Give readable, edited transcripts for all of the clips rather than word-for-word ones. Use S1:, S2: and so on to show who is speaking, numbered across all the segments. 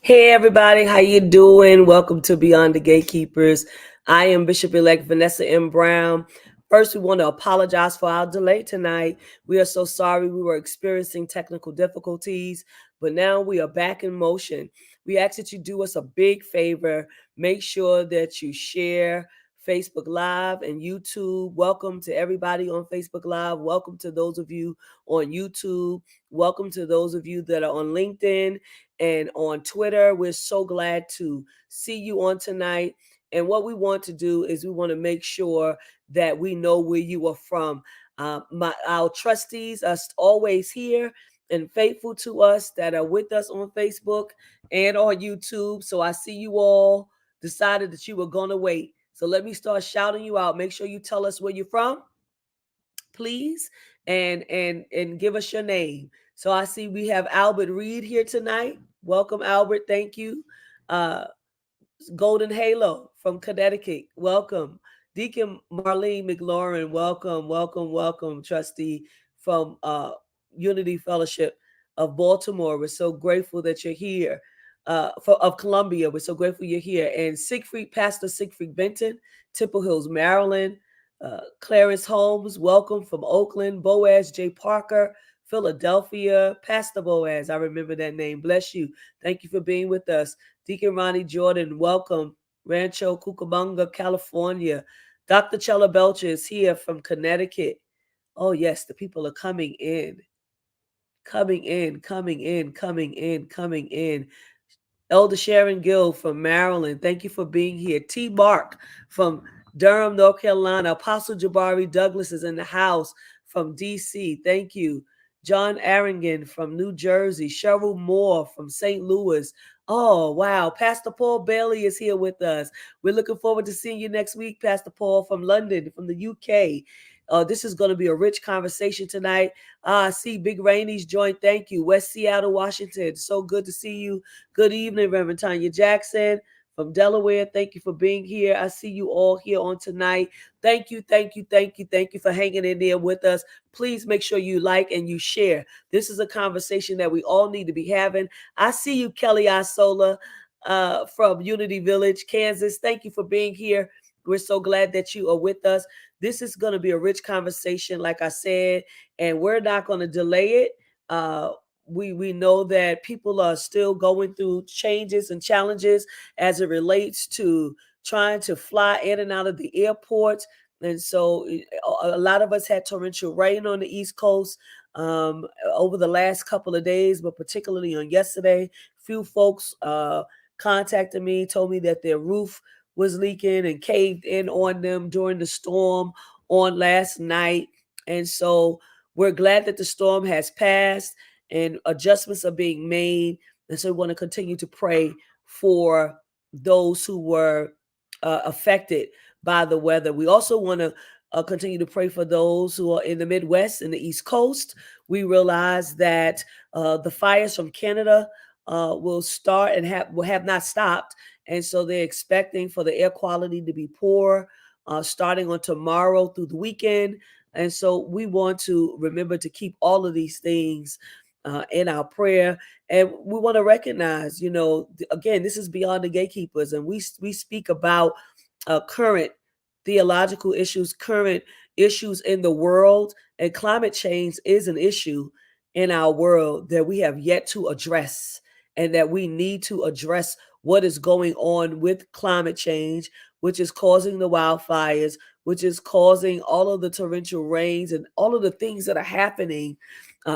S1: Hey everybody, how you doing? Welcome to Beyond the Gatekeepers. I am Bishop-elect Vanessa M. Brown. First, we want to apologize for our delay tonight. We are so sorry we were experiencing technical difficulties, but now we are back in motion. We ask that you do us a big favor. Make sure that you share Facebook Live and YouTube. Welcome to everybody on Facebook Live. Welcome to those of you on YouTube. Welcome to those of you that are on LinkedIn and on Twitter. We're so glad to see you on tonight. And what we want to do is we want to make sure that we know where you are from. Our trustees are always here and faithful to us that are with us on Facebook and on YouTube. So I see you all decided that you were going to wait. So let me start shouting you out. Make sure you tell us where you're from, please, and give us your name. So I see we have Albert Reed here tonight. Welcome, Albert. Thank you. Golden Halo from Connecticut. Welcome. Deacon Marlene McLaurin. Welcome, trustee from Unity Fellowship of Baltimore. We're so grateful that you're here. Of Columbia, we're so grateful you're here. And Pastor Siegfried Benton, Temple Hills, Maryland. Clarence Holmes, welcome from Oakland. Boaz J. Parker, Philadelphia. Pastor Boaz, I remember that name. Bless you. Thank you for being with us. Deacon Ronnie Jordan, welcome. Rancho Cucamonga, California. Dr. Chella Belcher is here from Connecticut. Oh, yes, the people are coming in. Coming in. Elder Sharon Gill from Maryland, thank you for being here. T. Mark from Durham, North Carolina. Apostle Jabari Douglas is in the house from D.C. Thank you. John Arrington from New Jersey. Cheryl Moore from St. Louis. Oh, wow. Pastor Paul Bailey is here with us. We're looking forward to seeing you next week, Pastor Paul from London, from the UK. This is going to be a rich conversation tonight. I see Big Rainey's joined. Thank you. West Seattle, Washington. So good to see you. Good evening, Reverend Tanya Jackson from Delaware. Thank you for being here. I see you all here on tonight. Thank you for hanging in there with us. Please make sure you like and you share. This is a conversation that we all need to be having. I see you, Kelly Isola from Unity Village, Kansas. Thank you for being here. We're so glad that you are with us. This is going to be a rich conversation, like I said, and we're not going to delay it. We know that people are still going through changes and challenges as it relates to trying to fly in and out of the airport. And so a lot of us had torrential rain on the East Coast over the last couple of days, but particularly on yesterday. Few folks contacted me, told me that their roof was leaking and caved in on them during the storm on last night. And so we're glad that the storm has passed and adjustments are being made. And so we want to continue to pray for those who were affected by the weather. We also want to continue to pray for those who are in the Midwest and the East Coast. We realize that the fires from Canada will start and have not stopped. And so they're expecting for the air quality to be poor starting on tomorrow through the weekend. And so we want to remember to keep all of these things in our prayer. And we want to recognize, again, this is Beyond the Gatekeepers. And we speak about current theological issues, current issues in the world. And climate change is an issue in our world that we have yet to address, and that we need to address what is going on with climate change, which is causing the wildfires, which is causing all of the torrential rains and all of the things that are happening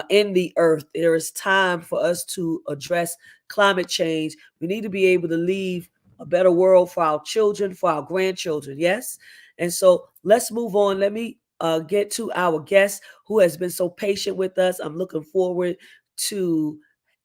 S1: in the earth. There is time for us to address climate change. We need to be able to leave a better world for our children, for our grandchildren. Yes. And so let's move on. Let me get to our guest who has been so patient with us. I'm looking forward to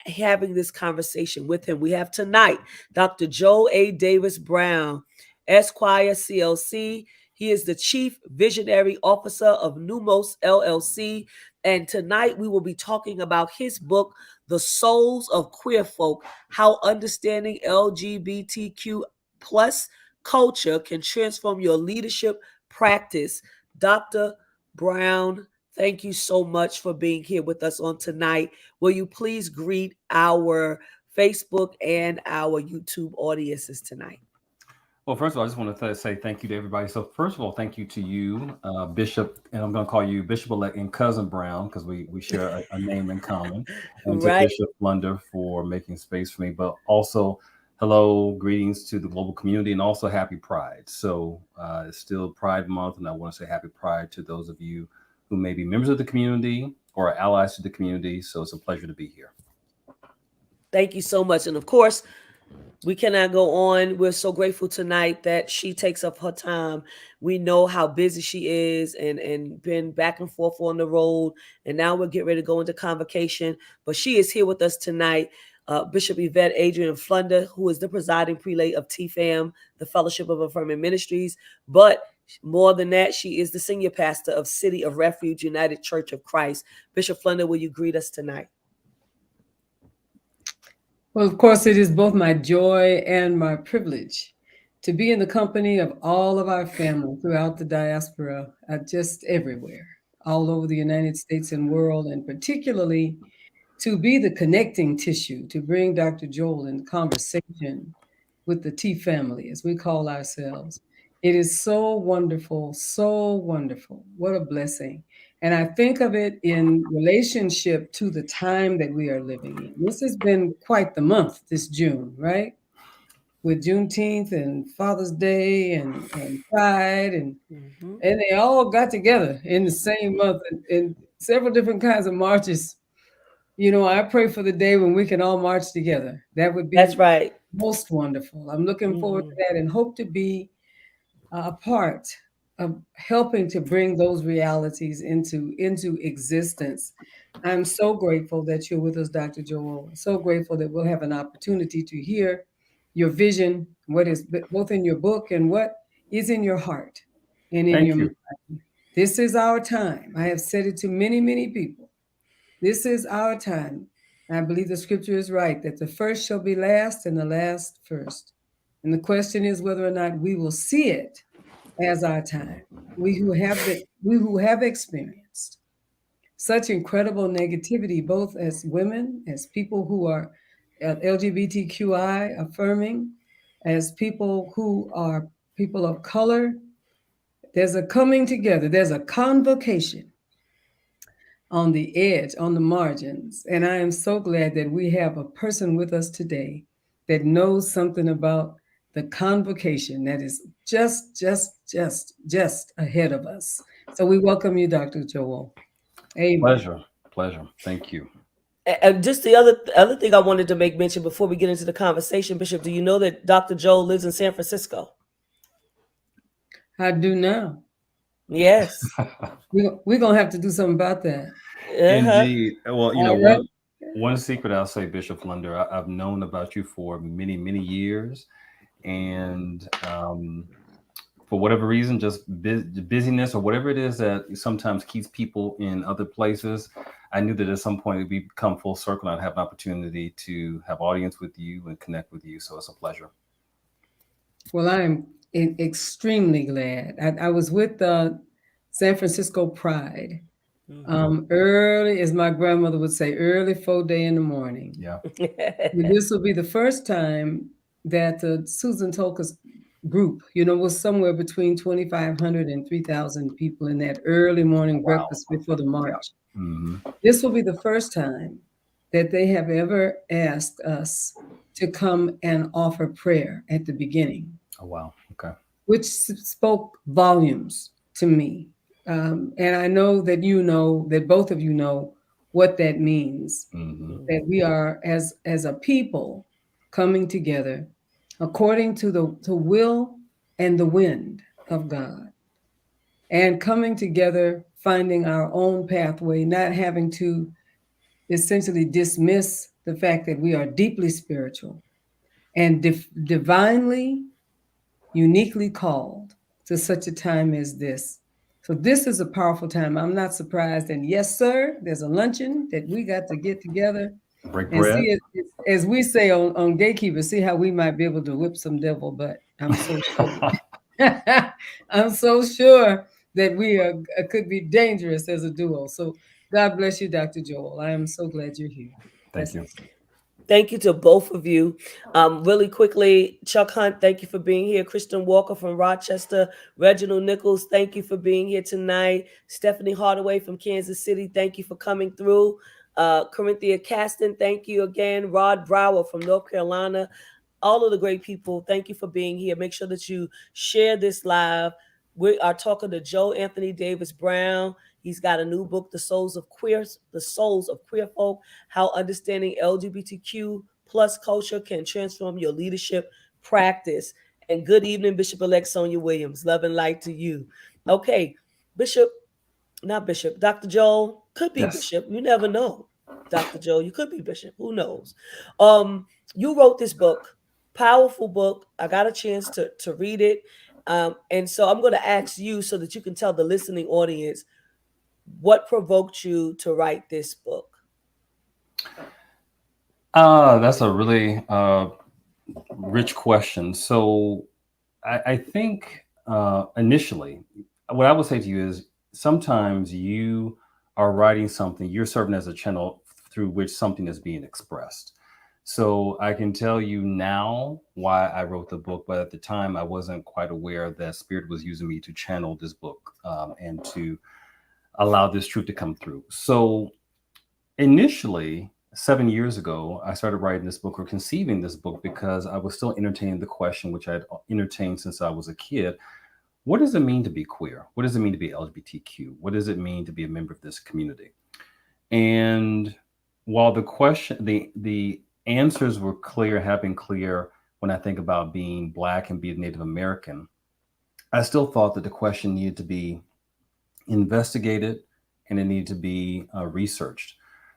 S1: having this conversation with him. We have tonight Dr. Joe A. Davis Brown, Esquire, CLC. He is the Chief Visionary Officer of Numos, LLC. And tonight we will be talking about his book, The Souls of Queer Folk, How Understanding LGBTQ plus Culture Can Transform Your Leadership Practice. Dr. Brown, thank you so much for being here with us on tonight. Will you please greet our Facebook and our YouTube audiences tonight.
S2: Well, first of all, I just want to say thank you to everybody. So, first of all, thank you to you, Bishop, and I'm going to call you Bishop-elect and Cousin Brown because we share a name in common, and to
S1: Right.
S2: Bishop Flunder for making space for me. But also, hello, greetings to the global community, and also happy Pride. So, it's still Pride Month, and I want to say happy Pride to those of you who may be members of the community or allies to the community. So, it's a pleasure to be here.
S1: Thank you so much. And of course, we cannot go on. We're so grateful tonight that she takes up her time. We know how busy she is and been back and forth on the road. And now we're getting ready to go into convocation. But she is here with us tonight. Bishop Yvette Adrian Flunder, who is the presiding prelate of TFAM, the Fellowship of Affirming Ministries. But more than that, she is the senior pastor of City of Refuge United Church of Christ. Bishop Flunder, will you greet us tonight?
S3: Well, of course, it is both my joy and my privilege to be in the company of all of our family throughout the diaspora, just everywhere, all over the United States and world, and particularly to be the connecting tissue to bring Dr. Joel in conversation with the T family, as we call ourselves. It is so wonderful, so wonderful. What a blessing. And I think of it in relationship to the time that we are living in. This has been quite the month, this June, right? With Juneteenth and Father's Day and Pride, and they all got together in the same month and several different kinds of marches. You know, I pray for the day when we can all march together. That would be
S1: That's right.
S3: most wonderful. I'm looking forward to that and hope to be a part of helping to bring those realities into existence. I'm so grateful that you're with us, Dr. Joel. So grateful that we'll have an opportunity to hear your vision, what is both in your book and what is in your heart and in your
S2: Thank you.
S3: mind. This is our time. I have said it to many, many people. This is our time. I believe the scripture is right that the first shall be last and the last first. And the question is whether or not we will see it as our time. We who have experienced such incredible negativity, both as women, as people who are LGBTQI affirming, as people who are people of color, there's a coming together, there's a convocation on the edge, on the margins. And I am so glad that we have a person with us today that knows something about the convocation that is just ahead of us. So we welcome you, Dr. Joel. Amen.
S2: Pleasure. Pleasure. Thank you.
S1: And just the other thing I wanted to make mention before we get into the conversation, Bishop, do you know that Dr. Joel lives in San Francisco?
S3: I do now.
S1: Yes.
S3: We're going to have to do something about that.
S1: Uh-huh.
S2: Indeed. Well,
S3: All right.
S2: one secret I'll say, Bishop Flunder, I've known about you for many, many years, and for whatever reason, just busyness or whatever it is that sometimes keeps people in other places, I knew that at some point it'd become full circle and I'd have an opportunity to have audience with you and connect with you. So it's a pleasure.
S3: Well, I am extremely glad. I was with the San Francisco Pride. Early, as my grandmother would say, early 4 day in the morning.
S2: Yeah.
S3: This will be the first time that the Susan Tolka's group, was somewhere between 2,500 and 3,000 people in that early morning
S2: Wow.
S3: breakfast before the
S2: Yeah.
S3: march.
S2: Hmm.
S3: This will be the first time that they have ever asked us to come and offer prayer at the beginning,
S2: Oh, wow. Okay.
S3: which spoke volumes to me. And I know that both of you know what that means,
S2: Hmm.
S3: that we are as a people coming together according to the will and the wind of God, and coming together, finding our own pathway, not having to essentially dismiss the fact that we are deeply spiritual and divinely, uniquely called to such a time as this. So this is a powerful time. I'm not surprised. And yes, sir, there's a luncheon that we got to get together
S2: Break
S3: and
S2: bread.
S3: see it, as we say on Gatekeepers, see how we might be able to whip some devil butt. I'm so sure. I'm so sure that we could be dangerous as a duo. So God bless you, Dr. Joel. I am so glad you're here.
S2: Thank you.
S3: Blessings.
S1: Thank you to both of you. Really quickly, Chuck Hunt, thank you for being here. Kristen Walker from Rochester. Reginald Nichols, thank you for being here tonight. Stephanie Hardaway from Kansas City, thank you for coming through. Corinthia Caston, thank you again. Rod Brower from North Carolina. All of the great people, thank you for being here. Make sure that you share this live. We are talking to Joe Anthony Davis Brown. He's got a new book, The Souls of Queer Folk, How Understanding LGBTQ plus culture can transform your leadership practice. And good evening, Bishop-elect Sonia Williams. Love and light to you. Okay, Bishop, not Bishop, Dr. Joel, could be
S2: Yes.
S1: Bishop. You never know. Dr. Joel, you could be Bishop. Who knows? You wrote this book, powerful book. I got a chance to read it. And so I'm going to ask you so that you can tell the listening audience what provoked you to write this book.
S2: That's a really rich question. So I think initially, what I would say to you is sometimes you are writing something, you're serving as a channel through which something is being expressed. So I can tell you now why I wrote the book, but at the time I wasn't quite aware that Spirit was using me to channel this book and to allow this truth to come through. So initially, 7 years ago, I started writing this book or conceiving this book because I was still entertaining the question, which I had entertained since I was a kid. What does it mean to be queer? What does it mean to be LGBTQ? What does it mean to be a member of this community? And while the answers were clear, have been clear when I think about being Black and being Native American, I still thought that the question needed to be investigated and it needed to be researched.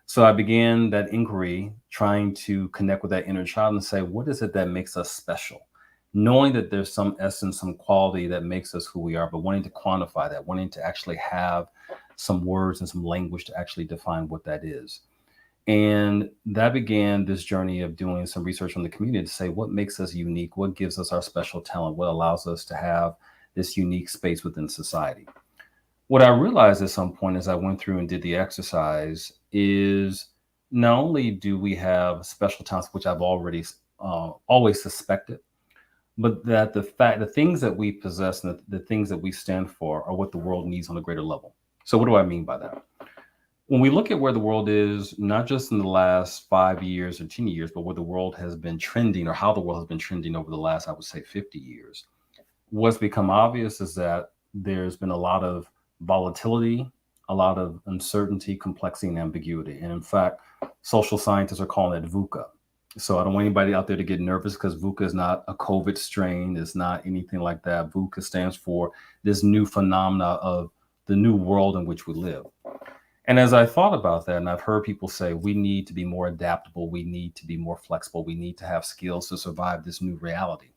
S2: So I began that inquiry trying to connect with that inner child and say, what is it that makes us special? Knowing that there's some essence, some quality that makes us who we are, but wanting to quantify that, wanting to actually have some words and some language to actually define what that is. And that began this journey of doing some research on the community to say what makes us unique, what gives us our special talent, what allows us to have this unique space within society. What I realized at some point as I went through and did the exercise is not only do we have special talents, which I've already always suspected, but that the things that we possess and the things that we stand for are what the world needs on a greater level. So what do I mean by that? When we look at where the world is, not just in the last 5 years or 10 years, but where the world has been trending or how the world has been trending over the last, I would say, 50 years, what's become obvious is that there's been a lot of volatility, a lot of uncertainty, complexity, and ambiguity. And in fact, social scientists are calling it VUCA. So I don't want anybody out there to get nervous because VUCA is not a COVID strain. It's not anything like that. VUCA stands for this new phenomena of the new world in which we live. And as I thought about that, and I've heard people say, we need to be more adaptable. We need to be more flexible. We need to have skills to survive this new reality.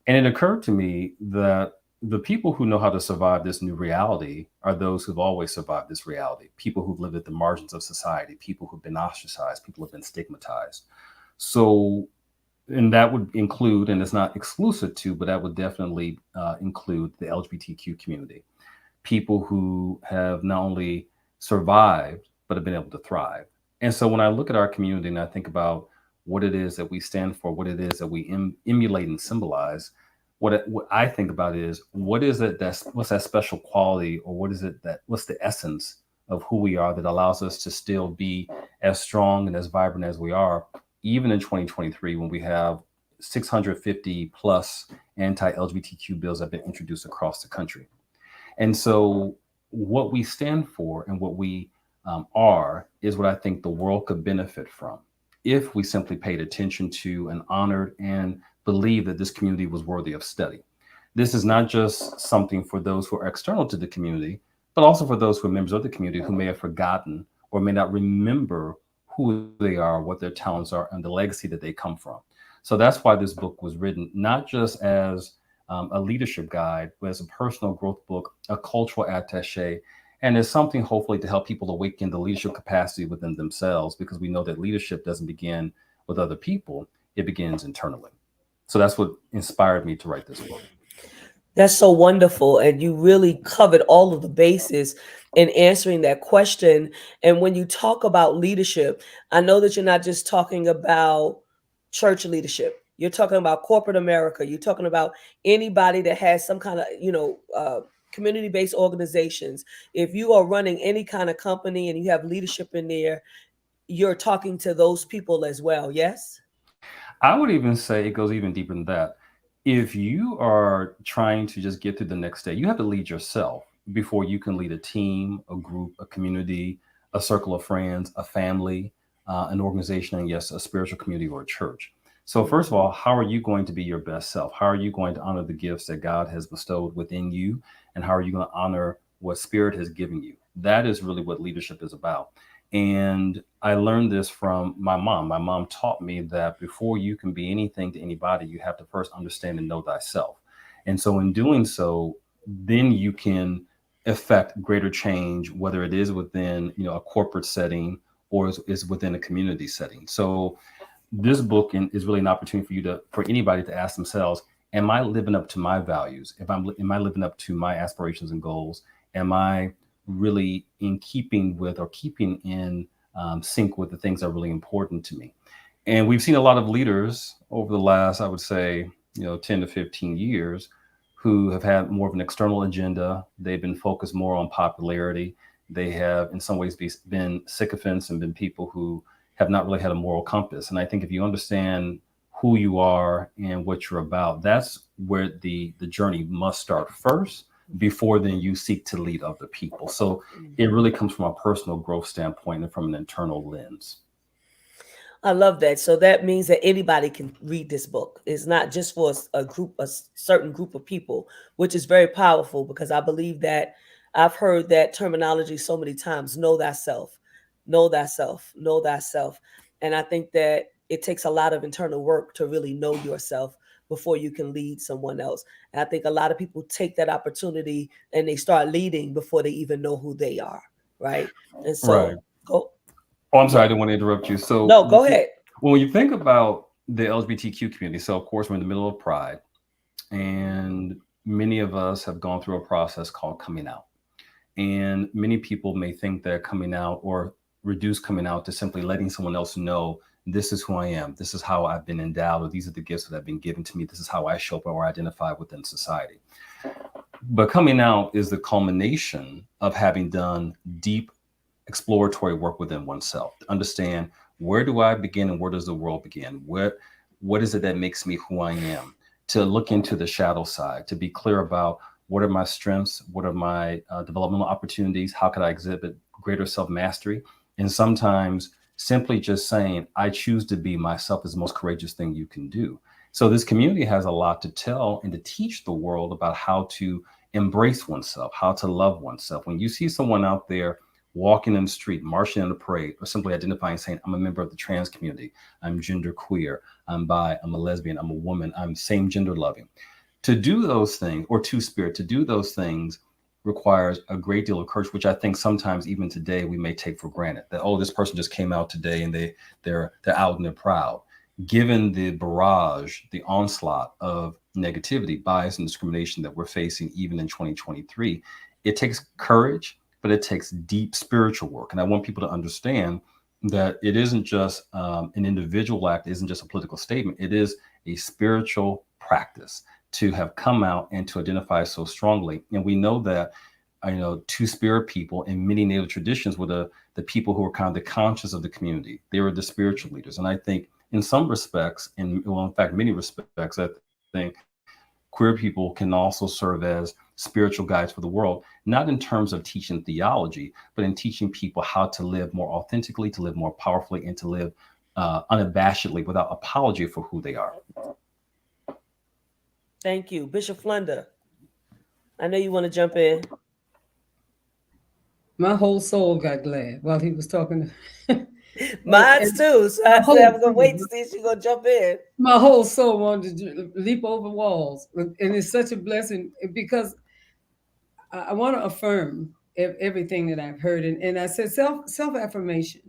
S2: And it occurred to me that the people who know how to survive this new reality are those who've always survived this reality. People who've lived at the margins of society, people who've been ostracized, people who've been stigmatized. So, and that would include, and it's not exclusive to, but that would definitely include the LGBTQ community. People who have not only survived, but have been able to thrive. And so when I look at our community and I think about what it is that we stand for, what it is that we emulate and symbolize, what I think about is what's that special quality, or what's the essence of who we are that allows us to still be as strong and as vibrant as we are, even in 2023, when we have 650 plus anti-LGBTQ bills that have been introduced across the country. And so what we stand for and what we are is what I think the world could benefit from if we simply paid attention to and honored and believed that this community was worthy of study. This is not just something for those who are external to the community, but also for those who are members of the community who may have forgotten or may not remember who they are, what their talents are, and the legacy that they come from. So that's why this book was written, not just as a leadership guide, but as a personal growth book, a cultural attaché, and as something hopefully to help people awaken the leadership capacity within themselves, because we know that leadership doesn't begin with other people, it begins internally. So that's what inspired me to write this book.
S1: That's so wonderful. And you really covered all of the bases in answering that question. And when you talk about leadership, I know that you're not just talking about church leadership. You're talking about corporate America. You're talking about anybody that has some kind of, community based organizations. If you are running any kind of company and you have leadership in there, you're talking to those people as well. Yes?
S2: I would even say it goes even deeper than that. If you are trying to just get through the next day, you have to lead yourself before you can lead a team, a group, a community, a circle of friends, a family, an organization, and yes, a spiritual community or a church. So, first of
S1: Mhm.
S2: all, how are you going to be your best self? How are you going to honor the gifts that God has bestowed within you? And how are you going to honor what Spirit has given you? That is really what leadership is about. And I learned this from my mom. My mom taught me that before you can be anything to anybody, you have to first understand and know thyself. And so, in doing so, then you can affect greater change, whether it is within a corporate setting or is within a community setting. So, this book is really an opportunity for anybody to ask themselves, am I living up to my values? If I'm am I living up to my aspirations and goals? Am I really in keeping with or keeping in sync with the things that are really important to me? And we've seen a lot of leaders over the last, I would say, 10 to 15 years who have had more of an external agenda. They've been focused more on popularity. They have, in some ways, been sycophants and been people who have not really had a moral compass. And I think if you understand who you are and what you're about, that's where the journey must start first before then you seek to lead other people. So it
S1: Mhm.
S2: really comes from a personal growth standpoint and from an internal lens.
S1: I love that. So that means that anybody can read this book. It's not just for a group, certain group of people, which is very powerful because I believe that I've heard that terminology so many times. Know thyself, know thyself, know thyself, and I think that it takes a lot of internal work to really know yourself before you can lead someone else. And I think a lot of people take that opportunity and they start leading before they even know who they are, right? And
S2: Right.
S1: so go,
S2: Oh, I'm sorry,
S1: yeah,
S2: I didn't want to interrupt you. So
S1: no, go ahead.
S2: when you think about the LGBTQ community, so of course we're in the middle of Pride, and many of us have gone through a process called coming out. And many people may think that coming out or reduce coming out to simply letting someone else know this is who I am, this is how I've been endowed, or these are the gifts that have been given to me, this is how I show up or identify within society. But coming out is the culmination of having done deep exploratory work within oneself to understand where do I begin and where does the world begin? What is it that makes me who I am? To look into the shadow side, to be clear about what are my strengths, what are my developmental opportunities, how could I exhibit greater self mastery, and sometimes simply just saying I choose to be myself is the most courageous thing you can do. So this community has a lot to tell and to teach the world about how to embrace oneself, how to love oneself. When you see someone out there walking in the street, marching in a parade, or simply identifying, saying, I'm a member of the trans community, I'm gender queer, I'm bi, I'm a lesbian, I'm a woman, I'm same gender loving. To do those things, or two spirit, to do those things requires a great deal of courage, which I think sometimes even today we may take for granted. That, oh, this person just came out today and they're out and they're proud. Given the barrage, the onslaught of negativity, bias, and discrimination that we're facing even in 2023, it takes courage, but it takes deep spiritual work. And I want people to understand that it isn't just an individual act, it isn't just a political statement, it is a spiritual practice to have come out and to identify so strongly. And we know that, two spirit people in many native traditions were the people who were kind of the conscious of the community. They were the spiritual leaders. And I think in some respects, in fact, many respects, I think queer people can also serve as spiritual guides for the world, not in terms of teaching theology, but in teaching people how to live more authentically, to live more powerfully, and to live unabashedly without apology for who they are.
S1: Thank you. Bishop Flunder, I know you want to jump in.
S3: My whole soul got glad while he was talking. and,
S1: Mine's
S3: and
S1: too. So
S3: my
S1: I said I
S3: whole
S1: was going to wait to see if she's going to jump in.
S3: my whole soul wanted to leap over walls, and it's such a blessing because I want to affirm everything that I've heard, and I said self affirmation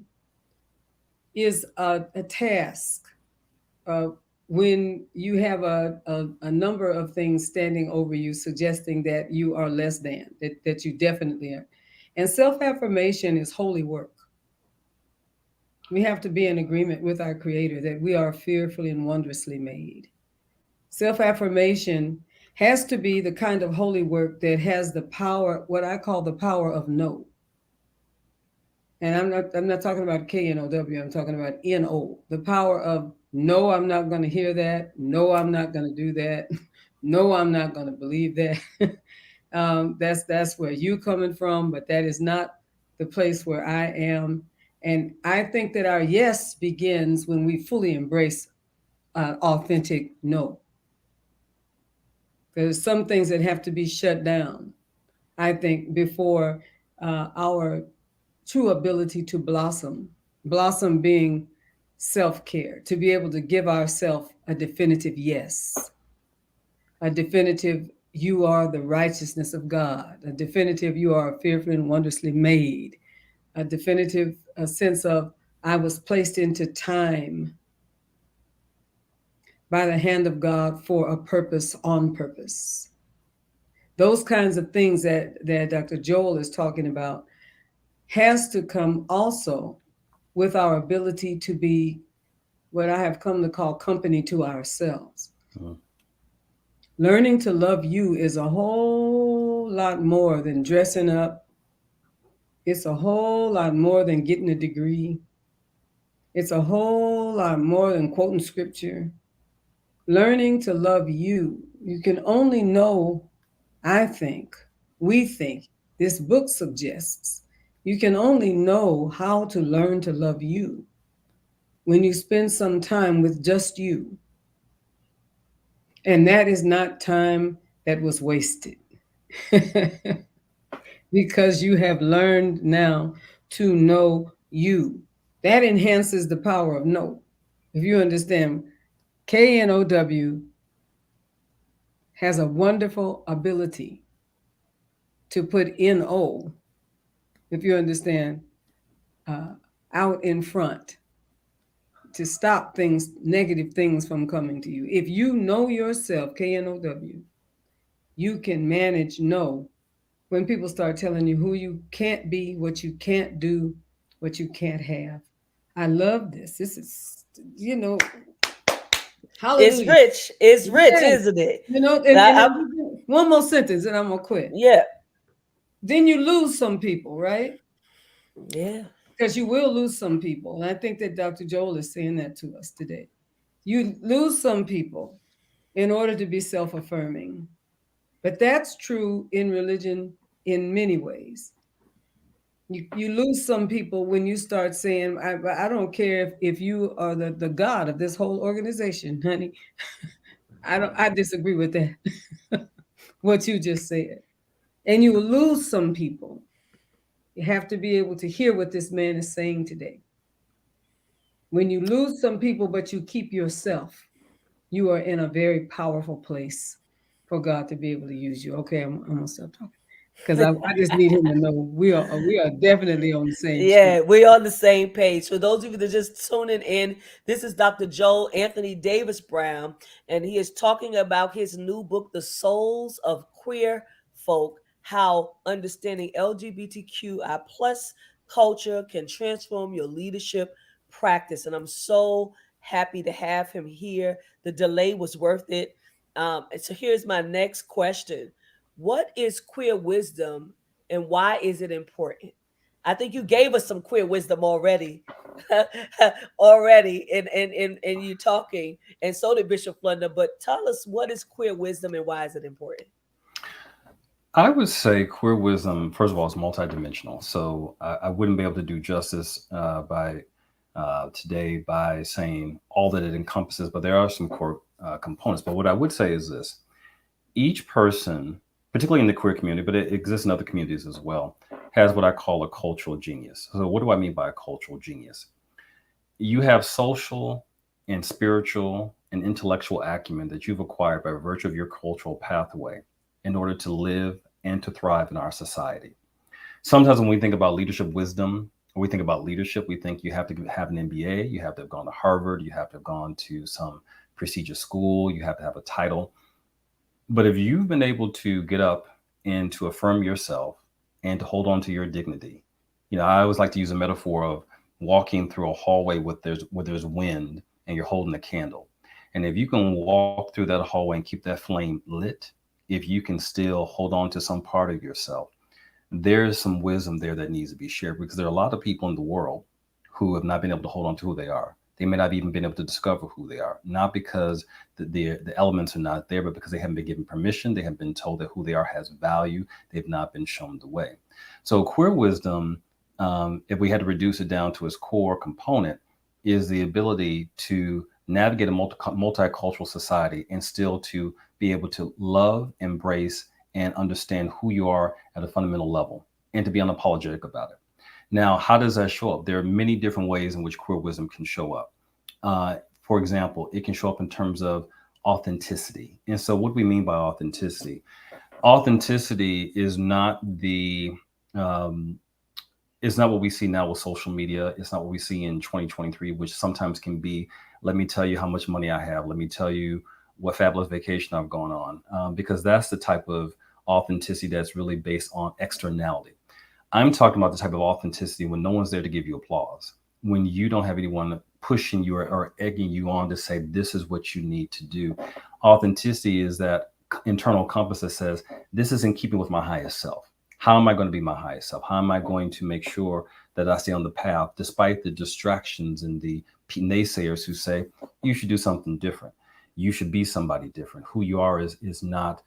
S3: is a task uh, when you have a number of things standing over you suggesting that you are less than, that you definitely are. And self-affirmation is holy work. We have to be in agreement with our Creator that we are fearfully and wondrously made. Self-affirmation has to be the kind of holy work that has the power, what I call the power of no. And I'm not talking about K-N-O-W, I'm talking about N-O. The power of no, I'm not going to hear that. No, I'm not going to do that. No, I'm not going to believe that. That's where you coming from, but that is not the place where I am. And I think that our yes begins when we fully embrace authentic no. There's some things that have to be shut down, I think, before our true ability to blossom. Blossom being self-care, to be able to give ourselves a definitive yes, a definitive you are the righteousness of God, a definitive you are fearfully and wondrously made, a definitive sense of I was placed into time by the hand of God for a purpose, on purpose. Those kinds of things that Dr. Joel is talking about has to come also with our ability to be what I have come to call company to ourselves. Mm-hmm. Learning to love you is a whole lot more than dressing up. It's a whole lot more than getting a degree. It's a whole lot more than quoting scripture. Learning to love you, you can only know, I think, we think, this book suggests, you can only know how to learn to love you when you spend some time with just you. And that is not time that was wasted. Because you have learned now to know you. That enhances the power of no. If you understand, KNOW has a wonderful ability to put NO, if you understand, out in front to stop things, negative things from coming to you. If you know yourself, KNOW, you can manage no when people start telling you who you can't be, what you can't do, what you can't have. I love this. This is, hallelujah.
S1: It's rich. It's rich,
S3: Yes.
S1: isn't it?
S3: And one more sentence and I'm going to quit.
S1: Yeah.
S3: Then you lose some people, right?
S1: Yeah.
S3: Because you will lose some people. And I think that Dr. Joel is saying that to us today. You lose some people in order to be self-affirming. But that's true in religion in many ways. You lose some people when you start saying, I don't care if you are the God of this whole organization, honey. I disagree with that. What you just said. And you will lose some people. You have to be able to hear what this man is saying today. When you lose some people, but you keep yourself, you are in a very powerful place for God to be able to use you. Okay, I'm gonna stop talking because I just need him to know we are definitely on the same
S1: Yeah,
S3: street.
S1: we're on the same page. For those of you that are just tuning in, this is Dr. Joel Anthony Davis Brown, and he is talking about his new book, The Souls of Queer Folk, How Understanding LGBTQI plus culture can transform your leadership practice. And I'm so happy to have him here. The delay was worth it. So here's my next question. What is queer wisdom and why is it important? I think you gave us some queer wisdom already, in you talking, and so did Bishop Flunder. But tell us, what is queer wisdom and why is it important?
S2: I would say queer wisdom, first of all, is multidimensional. So I wouldn't be able to do justice by today by saying all that it encompasses, but there are some core components. But what I would say is this: each person, particularly in the queer community, but it exists in other communities as well, has what I call a cultural genius. So what do I mean by a cultural genius? You have social and spiritual and intellectual acumen that you've acquired by virtue of your cultural pathway in order to live and to thrive in our society. Sometimes when we think about leadership wisdom, or we think about leadership, we think you have to have an MBA, you have to have gone to Harvard, you have to have gone to some prestigious school, you have to have a title. But if you've been able to get up and to affirm yourself and to hold on to your dignity, I always like to use a metaphor of walking through a hallway where there's wind and you're holding a candle. And if you can walk through that hallway and keep that flame lit, if you can still hold on to some part of yourself, there's some wisdom there that needs to be shared, because there are a lot of people in the world who have not been able to hold on to who they are. They may not even been able to discover who they are, not because the elements are not there, but because they haven't been given permission. They haven't been told that who they are has value. They've not been shown the way. So queer wisdom, if we had to reduce it down to its core component, is the ability to navigate a multicultural society and still to be able to love, embrace, and understand who you are at a fundamental level, and to be unapologetic about it. Now, how does that show up? There are many different ways in which queer wisdom can show up. For example, it can show up in terms of authenticity. And so what do we mean by authenticity? Authenticity is not it's not what we see now with social media. It's not what we see in 2023, which sometimes can be, let me tell you how much money I have. Let me tell you what fabulous vacation I've gone on, because that's the type of authenticity that's really based on externality. I'm talking about the type of authenticity when no one's there to give you applause, when you don't have anyone pushing you or egging you on to say, this is what you need to do. Authenticity is that internal compass that says, this is in keeping with my highest self. How am I going to be my highest self? How am I going to make sure that I stay on the path, despite the distractions and the naysayers who say, you should do something different. You should be somebody different. Who you are is not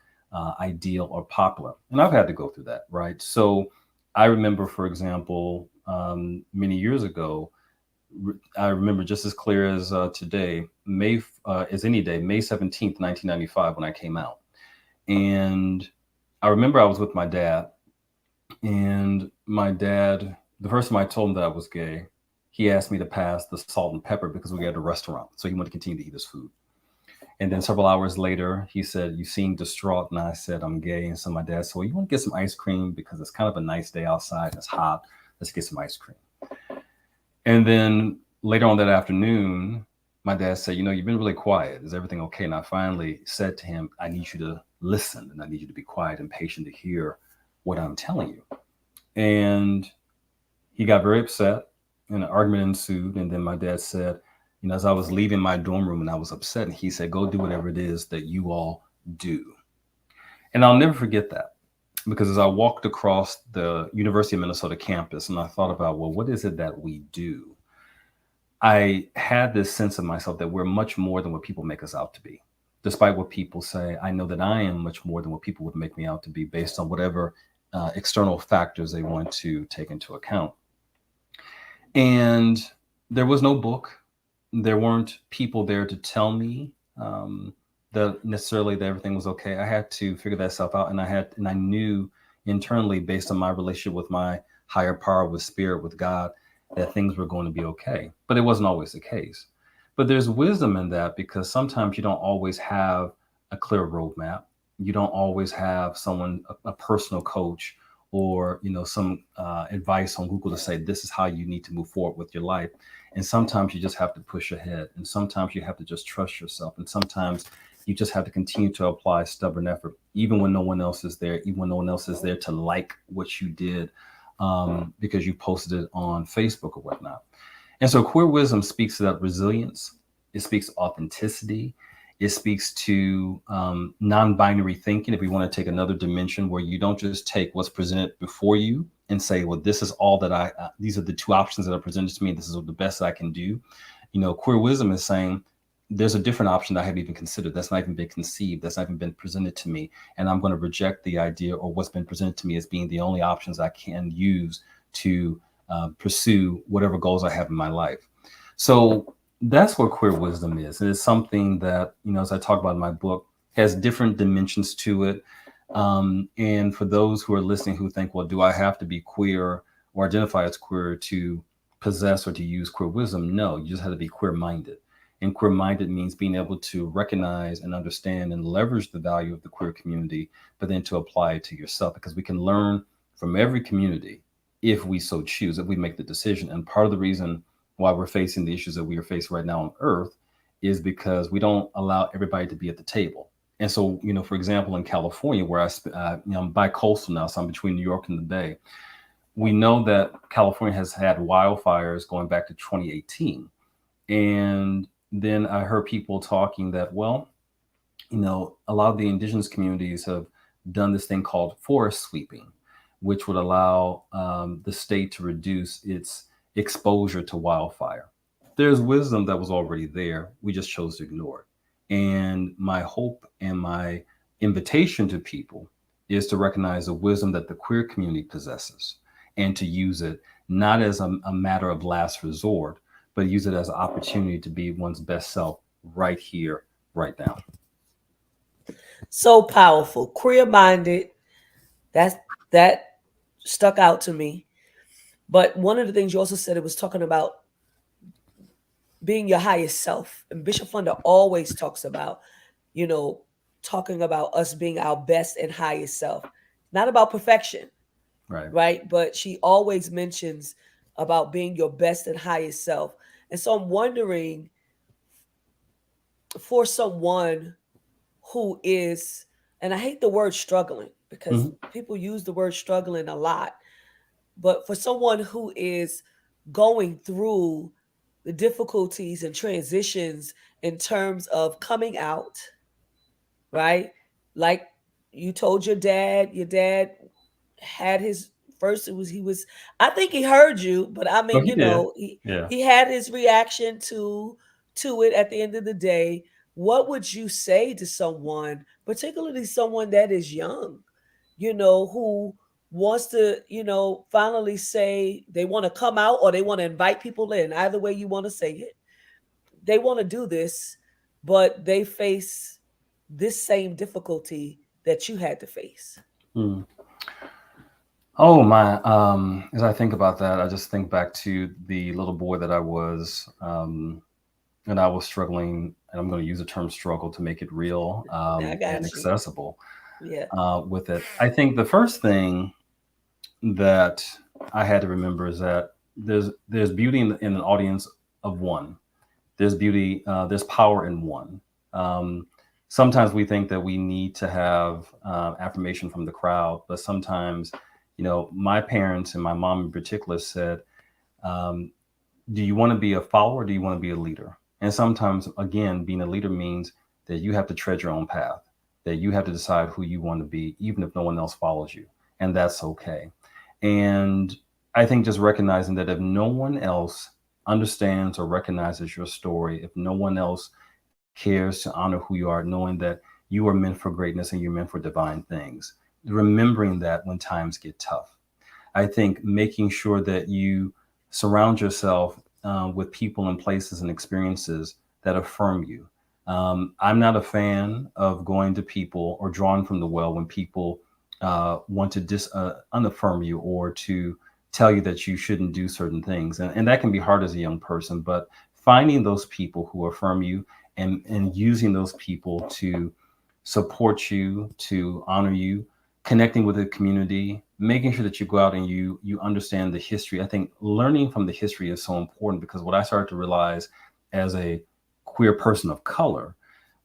S2: ideal or popular. And I've had to go through that, right? So I remember, for example, many years ago, I remember just as clear as today, as any day, May 17th, 1995, when I came out. And I remember I was with my dad, and my dad, the first time I told him that I was gay, he asked me to pass the salt and pepper because we were at a restaurant. So he wanted to continue to eat his food. And then several hours later, he said, you seem distraught. And I said, I'm gay. And so my dad said, well, you want to get some ice cream because it's kind of a nice day outside and it's hot. Let's get some ice cream. And then later on that afternoon, my dad said, you've been really quiet. Is everything okay? And I finally said to him, I need you to listen, and I need you to be quiet and patient to hear what I'm telling you. And he got very upset, and an argument ensued. And then my dad said, as I was leaving my dorm room and I was upset, and he said, go do whatever it is that you all do. And I'll never forget that, because as I walked across the University of Minnesota campus and I thought about, well, what is it that we do? I had this sense of myself that we're much more than what people make us out to be. Despite what people say, I know that I am much more than what people would make me out to be based on whatever external factors they want to take into account. And there was no book. There weren't people there to tell me that necessarily that everything was okay. I had to figure that stuff out. And I knew internally, based on my relationship with my higher power, with spirit, with God, that things were going to be okay. But it wasn't always the case. But there's wisdom in that, because sometimes you don't always have a clear roadmap. You don't always have someone, a personal coach, or some advice on Google to say, this is how you need to move forward with your life. And sometimes you just have to push ahead. And sometimes you have to just trust yourself. And sometimes you just have to continue to apply stubborn effort, even when no one else is there, even when no one else is there to like what you did because you posted it on Facebook or whatnot. And so queer wisdom speaks to that resilience. It speaks to authenticity. It speaks to non-binary thinking. If we want to take another dimension where you don't just take what's presented before you and say, well, this is all that these are the two options that are presented to me. This is the best I can do. Queer wisdom is saying there's a different option that I haven't even considered. That's not even been conceived. That's not even been presented to me. And I'm going to reject the idea or what's been presented to me as being the only options I can use to pursue whatever goals I have in my life. So that's what queer wisdom is. And it's something that, as I talk about in my book, has different dimensions to it. And for those who are listening who think, well, do I have to be queer or identify as queer to possess or to use queer wisdom? No, you just have to be queer-minded. And queer-minded means being able to recognize and understand and leverage the value of the queer community, but then to apply it to yourself, because we can learn from every community if we so choose, if we make the decision. And part of the reason why we're facing the issues that we are facing right now on Earth is because we don't allow everybody to be at the table. And so, for example, in California, where I'm bi-coastal now, so I'm between New York and the Bay. We know that California has had wildfires going back to 2018. And then I heard people talking that, well, a lot of the indigenous communities have done this thing called forest sweeping, which would allow the state to reduce its exposure to wildfire. There's wisdom that was already there. We just chose to ignore it. And my hope and my invitation to people is to recognize the wisdom that the queer community possesses and to use it not as a matter of last resort, but use it as an opportunity to be one's best self right here, right now.
S1: So powerful, queer minded. That stuck out to me. But one of the things you also said, it was talking about being your highest self. And Bishop Flunder always talks about, you know, talking about us being our best and highest self. Not about perfection,
S2: Right.
S1: right? But she always mentions about being your best and highest self. And so I'm wondering, for someone who is, and I hate the word struggling because people use the word struggling a lot, but for someone who is going through the difficulties and transitions in terms of coming out, right? Like you told your dad had his first, he was I think he heard you, but I
S2: Oh,
S1: mean,
S2: he
S1: you
S2: did.
S1: know,
S2: Yeah.
S1: he had his reaction to it at the end of the day. What would you say to someone, particularly someone that is young, who wants to, finally say they want to come out or they want to invite people in, either way you want to say it. They want to do this, but they face this same difficulty that you had to face.
S2: Mm. Oh my! As I think about that, I just think back to the little boy that I was, and I was struggling. And I'm going to use the term "struggle" to make it real
S1: I
S2: and
S1: got you.
S2: accessible
S1: Yeah.
S2: with it. I think the first thing that I had to remember is that there's beauty in an audience of one. There's beauty. There's power in one. Um, Sometimes we think that we need to have affirmation from the crowd, but sometimes, my parents and my mom in particular said, um, "Do you want to be a follower? Or do you want to be a leader?" And sometimes, again, being a leader means that you have to tread your own path, that you have to decide who you want to be, even if no one else follows you, and that's okay. And I think just recognizing that if no one else understands or recognizes your story, if no one else cares to honor who you are, knowing that you are meant for greatness and you're meant for divine things, remembering that when times get tough. I think making sure that you surround yourself with people and places and experiences that affirm you. I'm not a fan of going to people or drawing from the well when people want to unaffirm you or to tell you that you shouldn't do certain things. And that can be hard as a young person, but finding those people who affirm you and using those people to support you, to honor you, connecting with the community, making sure that you go out and you understand the history. I think learning from the history is so important because what I started to realize as a queer person of color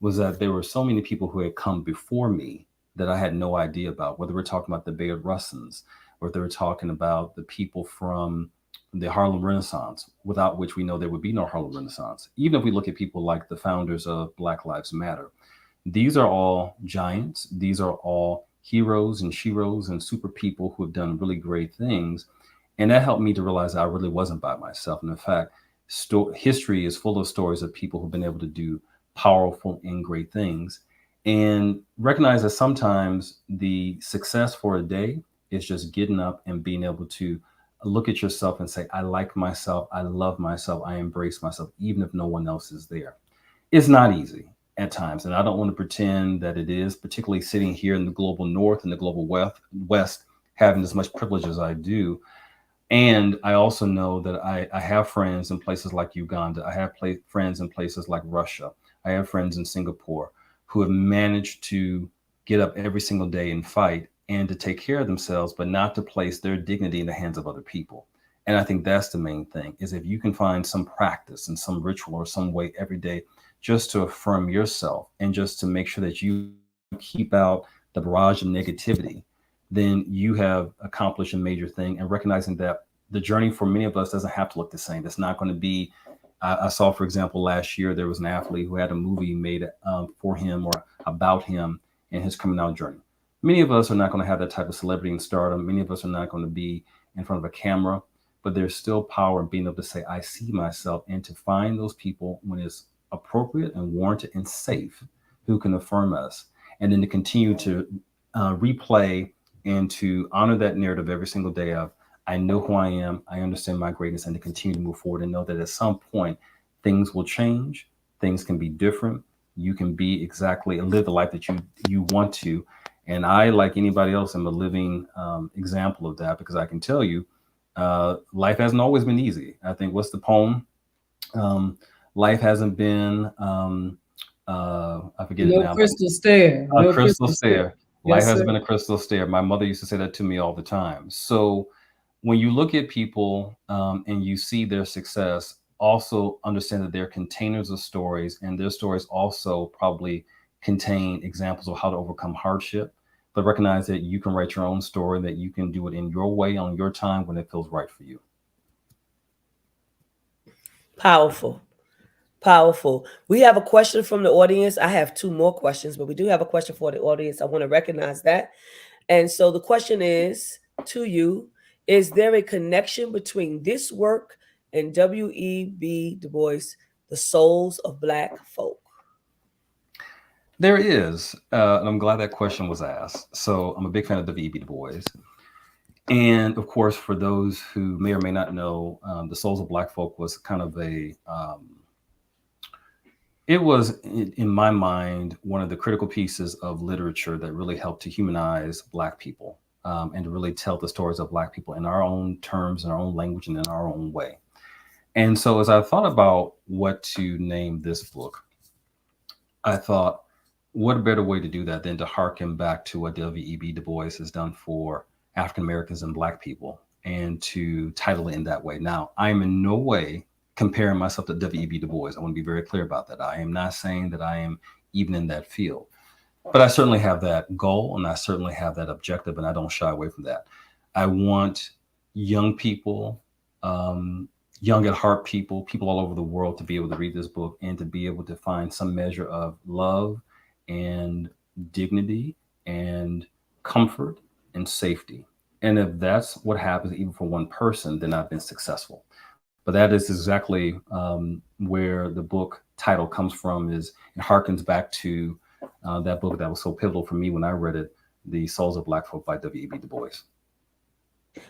S2: was that there were so many people who had come before me that I had no idea about, whether we're talking about the Bayard Russins or if they were talking about the people from the Harlem Renaissance, without which we know there would be no Harlem Renaissance. Even if we look at people like the founders of Black Lives Matter, these are all giants. These are all heroes and sheroes and super people who have done really great things. And that helped me to realize that I really wasn't by myself. And in fact, history is full of stories of people who've been able to do powerful and great things. And recognize that sometimes the success for a day is just getting up and being able to look at yourself and say, I like myself, I love myself, I embrace myself, even if no one else is there. It's not easy at times. And I don't want to pretend that it is, particularly sitting here in the global north and the global west, having as much privilege as I do. And I also know that I have friends in places like Uganda. I have friends in places like Russia. I have friends in Singapore who have managed to get up every single day and fight and to take care of themselves, but not to place their dignity in the hands of other people. And I think that's the main thing, is if you can find some practice and some ritual or some way every day just to affirm yourself and just to make sure that you keep out the barrage of negativity, then you have accomplished a major thing. And recognizing that the journey for many of us doesn't have to look the same. It's not going to be, I saw, for example, last year, there was an athlete who had a movie made for him or about him and his coming out journey. Many of us are not going to have that type of celebrity and stardom. Many of us are not going to be in front of a camera, but there's still power in being able to say, I see myself, and to find those people when it's appropriate and warranted and safe who can affirm us. And then to continue to replay and to honor that narrative every single day of, I know who I am, I understand my greatness, and to continue to move forward and know that at some point things will change, things can be different. You can be exactly and live the life that you want to. And I, like anybody else, am a living example of that, because I can tell you, life hasn't always been easy. I think, what's the poem? Life hasn't been, I forget it
S3: No
S2: now, but
S3: crystal stair.
S2: a
S3: No
S2: crystal
S3: crystal stair.
S2: stair. Life
S3: Yes,
S2: has
S3: sir.
S2: been a crystal stair. My mother used to say that to me all the time. So when you look at people and you see their success, also understand that they're containers of stories, and their stories also probably contain examples of how to overcome hardship. But recognize that you can write your own story, that you can do it in your way, on your time, when it feels right for you.
S1: Powerful. Powerful. We have a question from the audience. I have two more questions, but we do have a question for the audience. I want to recognize that. And so the question is to you: is there a connection between this work and W.E.B. Du Bois, The Souls of Black Folk?
S2: There is, and I'm glad that question was asked. So I'm a big fan of W.E.B. Du Bois. And of course, for those who may or may not know, The Souls of Black Folk was kind of it was, in my mind, one of the critical pieces of literature that really helped to humanize Black people, and to really tell the stories of Black people in our own terms, in our own language, and in our own way. And so, as I thought about what to name this book, I thought, what a better way to do that than to harken back to what W.E.B. Du Bois has done for African Americans and Black people, and to title it in that way. Now, I am in no way comparing myself to W.E.B. Du Bois. I want to be very clear about that. I am not saying that I am even in that field, but I certainly have that goal, and I certainly have that objective, and I don't shy away from that. I want young people, young at heart people, people all over the world, to be able to read this book and to be able to find some measure of love and dignity and comfort and safety. And if that's what happens, even for one person, then I've been successful. But that is exactly where the book title comes from. Is it harkens back to that book that was so pivotal for me when I read it, The Souls of Black Folk by W.E.B. Du Bois.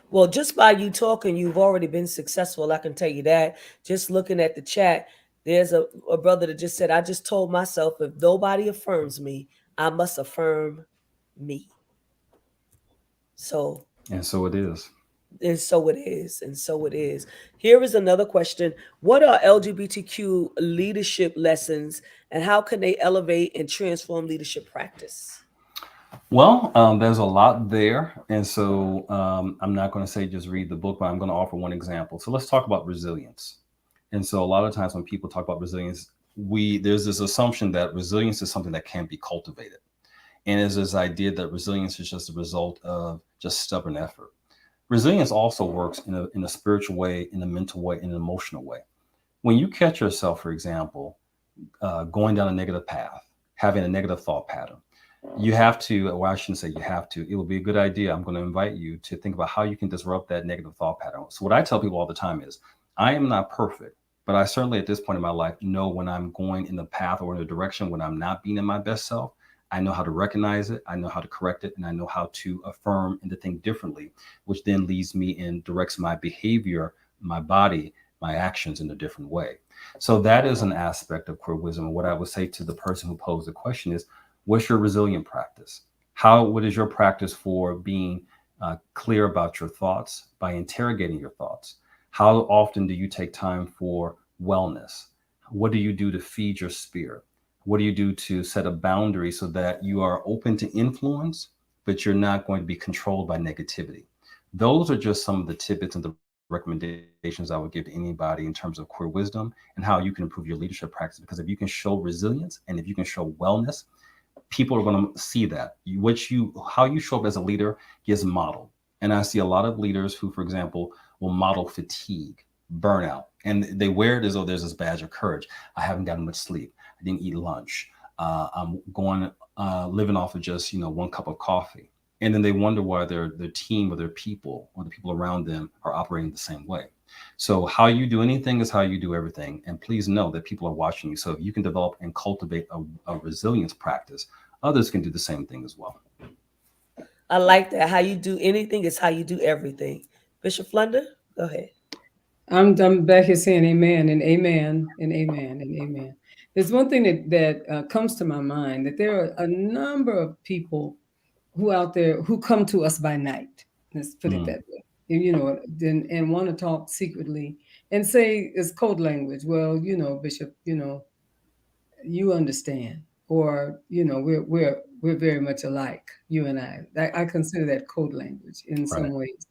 S1: Well, just by you talking, you've already been successful. I can tell you that. Just looking at the chat, there's a brother that just said, I just told myself, if nobody affirms me, I must affirm me. So,
S2: And so it is.
S1: and so it is. And so it is. Here is another question. What are LGBTQ leadership lessons, and how can they elevate and transform leadership practice?
S2: Well, there's a lot there. And so I'm not going to say just read the book, but I'm going to offer one example. So let's talk about resilience. And so a lot of times when people talk about resilience, there's this assumption that resilience is something that can't be cultivated. And there's this idea that resilience is just a result of just stubborn effort. Resilience also works in a spiritual way, in a mental way, in an emotional way. When you catch yourself, for example, going down a negative path, having a negative thought pattern, you have to, well, I shouldn't say you have to, it would be a good idea. I'm going to invite you to think about how you can disrupt that negative thought pattern. So what I tell people all the time is, I am not perfect, but I certainly at this point in my life know when I'm going in the path or in the direction when I'm not being in my best self. I know how to recognize it, I know how to correct it, and I know how to affirm and to think differently, which then leads me and directs my behavior, my body, my actions in a different way. So that is an aspect of queer wisdom. And what I would say to the person who posed the question is, what's your resilient practice? What is your practice for being clear about your thoughts, by interrogating your thoughts? How often do you take time for wellness? What do you do to feed your spirit? What do you do to set a boundary so that you are open to influence, but you're not going to be controlled by negativity? Those are just some of the tidbits and the recommendations I would give to anybody in terms of queer wisdom and how you can improve your leadership practice. Because if you can show resilience and if you can show wellness, people are going to see that how you show up as a leader gets modeled. And I see a lot of leaders who, for example, will model fatigue, burnout, and they wear it as though there's this badge of courage. I haven't gotten much sleep. I didn't eat lunch. I'm going living off of just one cup of coffee, and then they wonder why their team or their people or the people around them are operating the same way. So how you do anything is how you do everything. And please know that people are watching you. So if you can develop and cultivate a resilience practice, others can do the same thing as well.
S1: I like that. How you do anything is how you do everything. Bishop Flunder, go ahead.
S3: I'm back here saying amen and amen and amen and amen. There's one thing that comes to my mind, that there are a number of people who out there who come to us by night. Let's put it
S2: Mm,
S3: that way. And want to talk secretly and say it's code language. Well, Bishop, you understand, or we're very much alike, you and I. I consider that code language in some
S2: right.
S3: ways.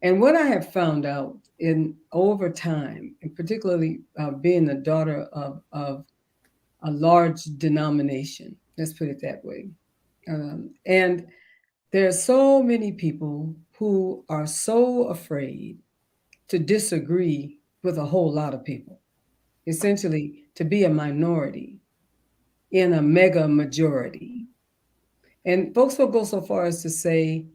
S3: And what I have found out in over time, and particularly being the daughter of a large denomination, let's put it that way, and there are so many people who are so afraid to disagree with a whole lot of people, essentially to be a minority in a mega majority. And folks will go so far as to say,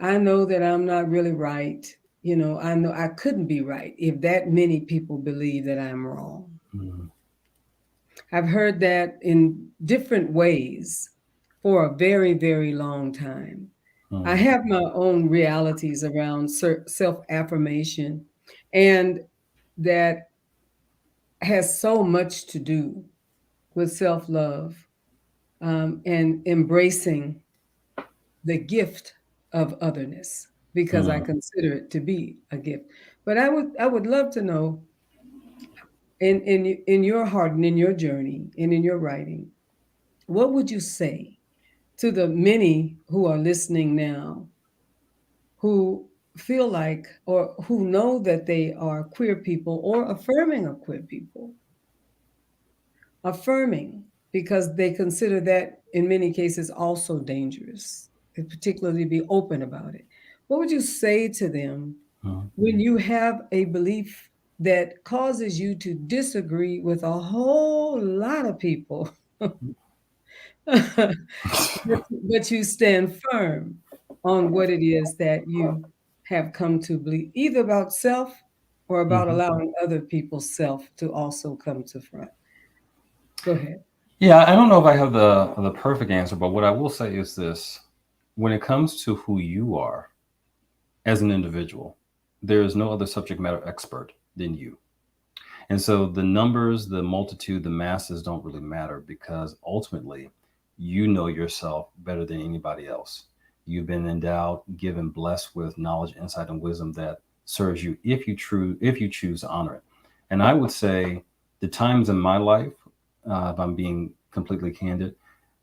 S3: I know that I'm not really right. I know I couldn't be right if that many people believe that I'm wrong.
S2: Mm,
S3: I've heard that in different ways for a very, very long time. I
S2: mm,
S3: have my own realities around self affirmation, and that has so much to do with self love, and embracing the gift of otherness, because I
S2: mm.
S3: consider it to be a gift. But I would love to know, in your heart and in your journey and in your writing, what would you say to the many who are listening now, who feel like, or who know that they are queer people, or affirming of queer people, affirming because they consider that in many cases also dangerous, and particularly be open about it? What would you say to them
S2: Mm.
S3: when you have a belief that causes you to disagree with a whole lot of people, but you stand firm on what it is that you have come to believe, either about self or about
S2: Mhm.
S3: allowing other people's self to also come to front? Go ahead.
S2: Yeah, I don't know if I have the perfect answer, but what I will say is this: when it comes to who you are as an individual, there is no other subject matter expert than you. And so the numbers, the multitude, the masses don't really matter, because ultimately you know yourself better than anybody else. You've been endowed, given, blessed with knowledge, insight, and wisdom that serves you if you choose to honor it. And I would say the times in my life, if I'm being completely candid,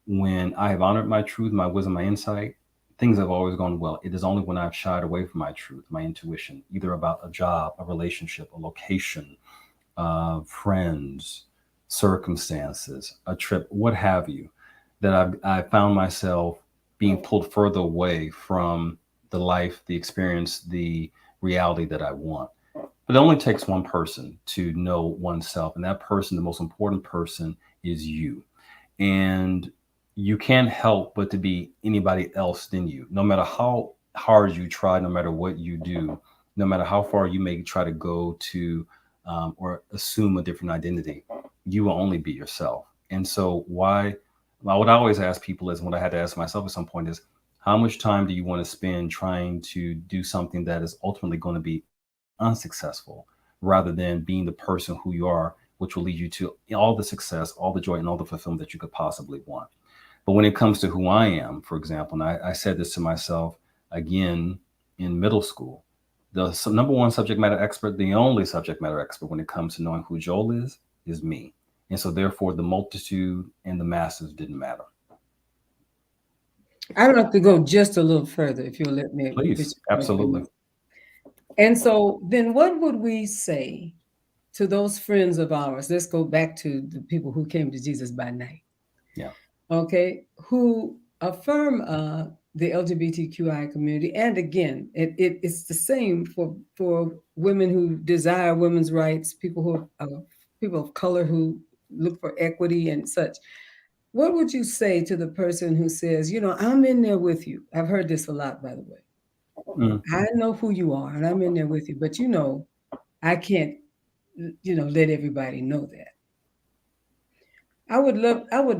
S2: when I have honored my truth, my wisdom, my insight, things have always gone well. It is only when I've shied away from my truth, my intuition, either about a job, a relationship, a location, friends, circumstances, a trip, what have you, that I found myself being pulled further away from the life, the experience, the reality that I want. But it only takes one person to know oneself, and that person, the most important person, is you. And you can't help but to be anybody else than you, no matter how hard you try, no matter what you do, no matter how far you may try to go to or assume a different identity. You will only be yourself. And so why well, what I always ask people is, what I had to ask myself at some point is, how much time do you want to spend trying to do something that is ultimately going to be unsuccessful, rather than being the person who you are, which will lead you to all the success, all the joy, and all the fulfillment that you could possibly want. But when it comes to who I am, for example, and I said this to myself again in middle school, the number one subject matter expert, the only subject matter expert when it comes to knowing who Joel is me. And so therefore the multitude and the masses didn't matter.
S3: I'd like to go just a little further, if you'll let me,
S2: Please,
S3: Bishop.
S2: absolutely.
S3: And so then what would we say to those friends of ours? Let's go back to the people who came to Jesus by night,
S2: Yeah.
S3: okay, who affirm the LGBTQI community. And again, it's the same for women who desire women's rights, people who people of color who look for equity and such. What would you say to the person who says, I'm in there with you? I've heard this a lot, by the way.
S2: Mm.
S3: I know who you are and I'm in there with you, but I can't, let everybody know that. I would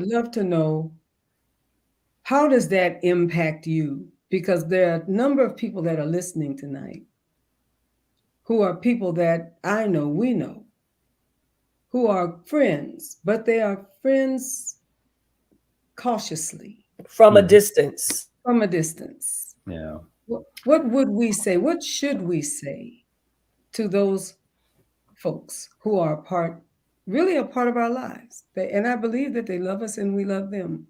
S3: love to know, how does that impact you? Because there are a number of people that are listening tonight who are people that I know, we know, who are friends, but they are friends cautiously
S1: From a
S2: Mm.
S1: distance.
S3: from a distance.
S2: Yeah.
S3: What would we say? What should we say to those folks who are really a part of our lives? And I believe that they love us and we love them,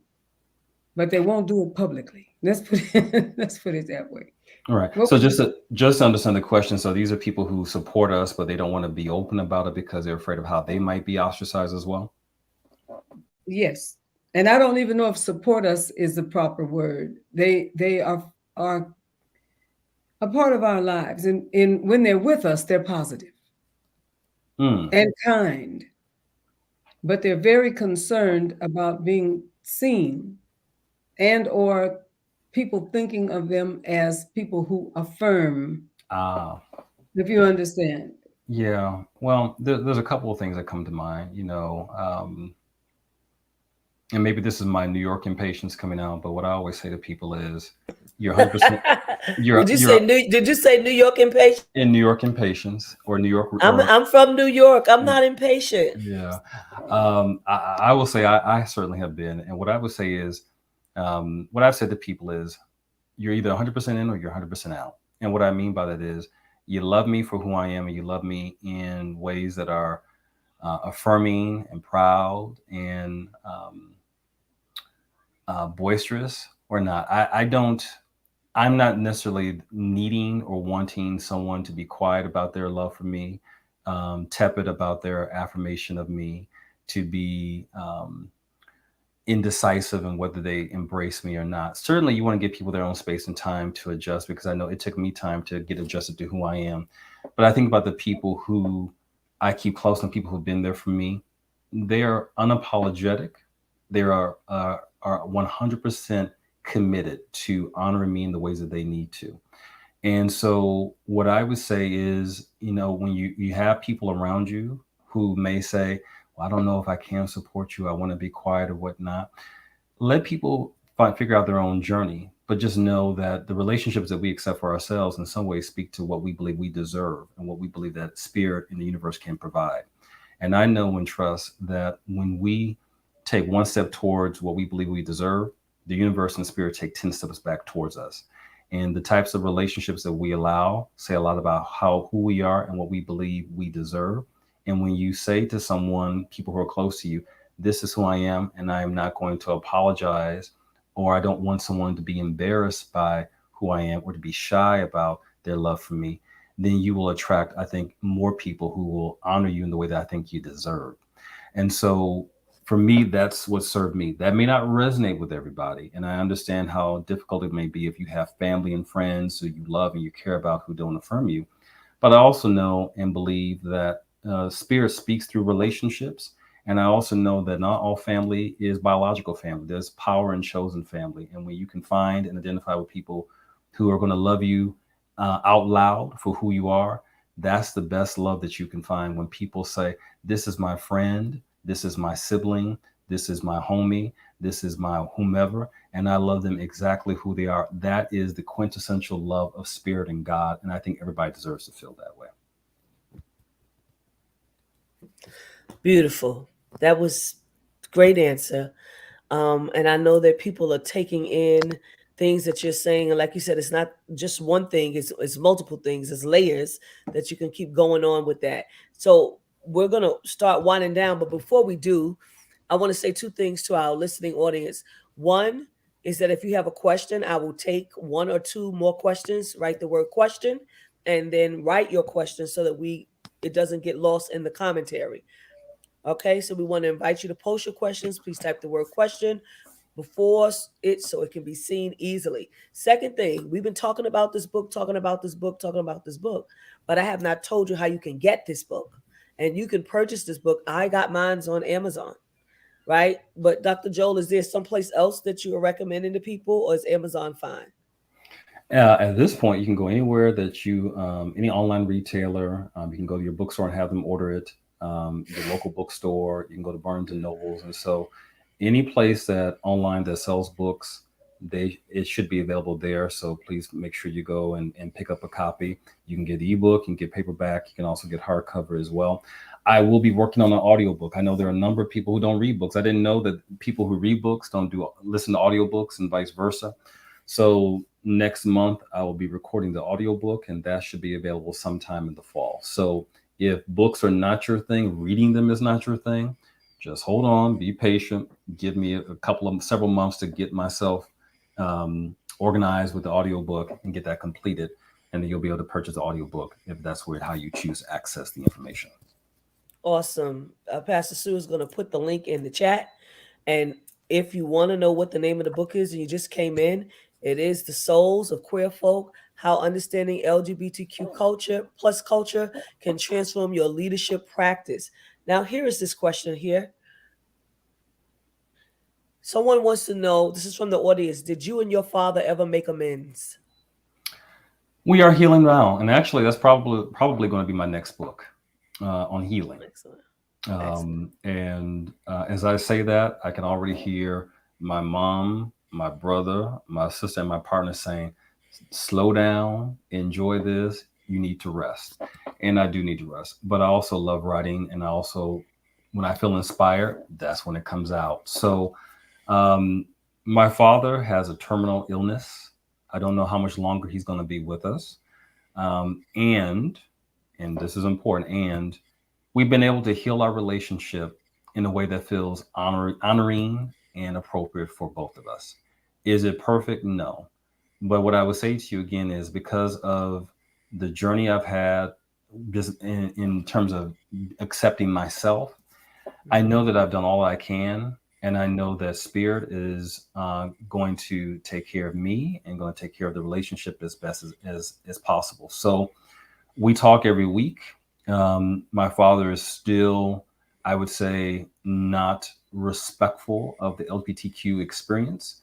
S3: but they won't do it publicly. Let's put it that way.
S2: All right.
S3: What
S2: So
S3: would you?
S2: just to understand the question, so these are people who support us, but they don't want to be open about it because they're afraid of how they might be ostracized as well.
S3: Yes, and I don't even know if support us is the proper word. They are a part of our lives, and when they're with us, they're positive
S2: Mm.
S3: and kind, but they're very concerned about being seen and or people thinking of them as people who affirm,
S2: Ah.
S3: if you understand.
S2: Yeah. Well, there's a couple of things that come to mind. And maybe this is my New York impatience coming out, but what I always say to people is, you're 100%. You're you're
S1: Did you say New York impatient?
S2: in New York impatience or New York
S1: I'm
S2: or
S1: I'm from New York. I'm not impatient.
S2: yeah. I will say I certainly have been, and what I would say is, what I've said to people is, you're either 100% in or you're 100% out. And what I mean by that is, you love me for who I am, and you love me in ways that are affirming and proud and boisterous or not. I don't. I'm not necessarily needing or wanting someone to be quiet about their love for me, tepid about their affirmation of me, to be indecisive in whether they embrace me or not. Certainly, you want to give people their own space and time to adjust, because I know it took me time to get adjusted to who I am. But I think about the people who I keep close and people who've been there for me. They are unapologetic. They are 100% committed to honoring me in the ways that they need to. And so, what I would say is, when you have people around you who may say, well, I don't know if I can support you, I want to be quiet or whatnot, let people figure out their own journey. But just know that the relationships that we accept for ourselves in some ways speak to what we believe we deserve and what we believe that spirit in the universe can provide. And I know and trust that when we take one step towards what we believe we deserve, the universe and spirit take 10 steps back towards us. And the types of relationships that we allow say a lot about who we are and what we believe we deserve. And when you say to someone, people who are close to you, this is who I am, and I am not going to apologize, or I don't want someone to be embarrassed by who I am or to be shy about their love for me, then you will attract, I think, more people who will honor you in the way that I think you deserve. And so for me, that's what served me. That may not resonate with everybody. And I understand how difficult it may be if you have family and friends who you love and you care about who don't affirm you. But I also know and believe that spirit speaks through relationships. And I also know that not all family is biological family. There's power in chosen family. And when you can find and identify with people who are going to love you out loud for who you are, that's the best love that you can find. When people say, this is my friend, this is my sibling, this is my homie, this is my whomever, and I love them exactly who they are. That is the quintessential love of spirit and God. And I think everybody deserves to feel that way.
S1: Beautiful. That was great answer. And I know that people are taking in things that you're saying. And like you said, it's not just one thing, it's multiple things, it's layers that you can keep going on with that. So we're going to start winding down. But before we do, I want to say two things to our listening audience. One is that if you have a question, I will take one or two more questions. Write the word question and then write your question so that we it doesn't get lost in the commentary. Okay, so we want to invite you to post your questions. Please type the word question before it so it can be seen easily. Second thing, we've been talking about this book, talking about this book, talking about this book, but I have not told you how you can get this book. And you can purchase this book. I got mine's on Amazon, right? But Dr. Joel, is there someplace else that you are recommending to people, or is Amazon fine?
S2: At this point, you can go anywhere that any online retailer. You can go to your bookstore and have them order it. Your local bookstore. You can go to Barnes and Nobles, and so any place that online that sells books, it should be available there. So please make sure you go and pick up a copy. You can get ebook, you can get paperback, you can also get hardcover as well. I will be working on an audiobook. I know there are a number of people who don't read books. I didn't know that people who read books don't listen to audiobooks and vice versa. So next month I will be recording the audiobook, and that should be available sometime in the fall. So if books are not your thing, reading them is not your thing, just hold on, be patient, give me several months to get myself organized with the audiobook and get that completed. And then you'll be able to purchase the audiobook if that's how you choose to access the information.
S1: Awesome. Pastor Sue is going to put the link in the chat. And if you want to know what the name of the book is and you just came in, it is The Souls of Queer Folk, How Understanding LGBTQ Culture Can Transform Your Leadership Practice. Now, here is this question here. Someone wants to know, this is from the audience, did you and your father ever make amends?
S2: We are healing now. And actually, that's probably going to be my next book on healing.
S1: Excellent.
S2: And as I say that, I can already hear my mom, my brother, my sister, and my partner saying, slow down, enjoy this, you need to rest. And I do need to rest. But I also love writing. And I also, when I feel inspired, that's when it comes out. So my father has a terminal illness. I don't know how much longer he's going to be with us. And this is important, and we've been able to heal our relationship in a way that feels honoring and appropriate for both of us. Is it perfect? No. But what I would say to you again is, because of the journey I've had just in terms of accepting myself, I know that I've done all I can. And I know that Spirit is going to take care of me and going to take care of the relationship as best as possible. So we talk every week. My father is still, I would say, not respectful of the LGBTQ experience.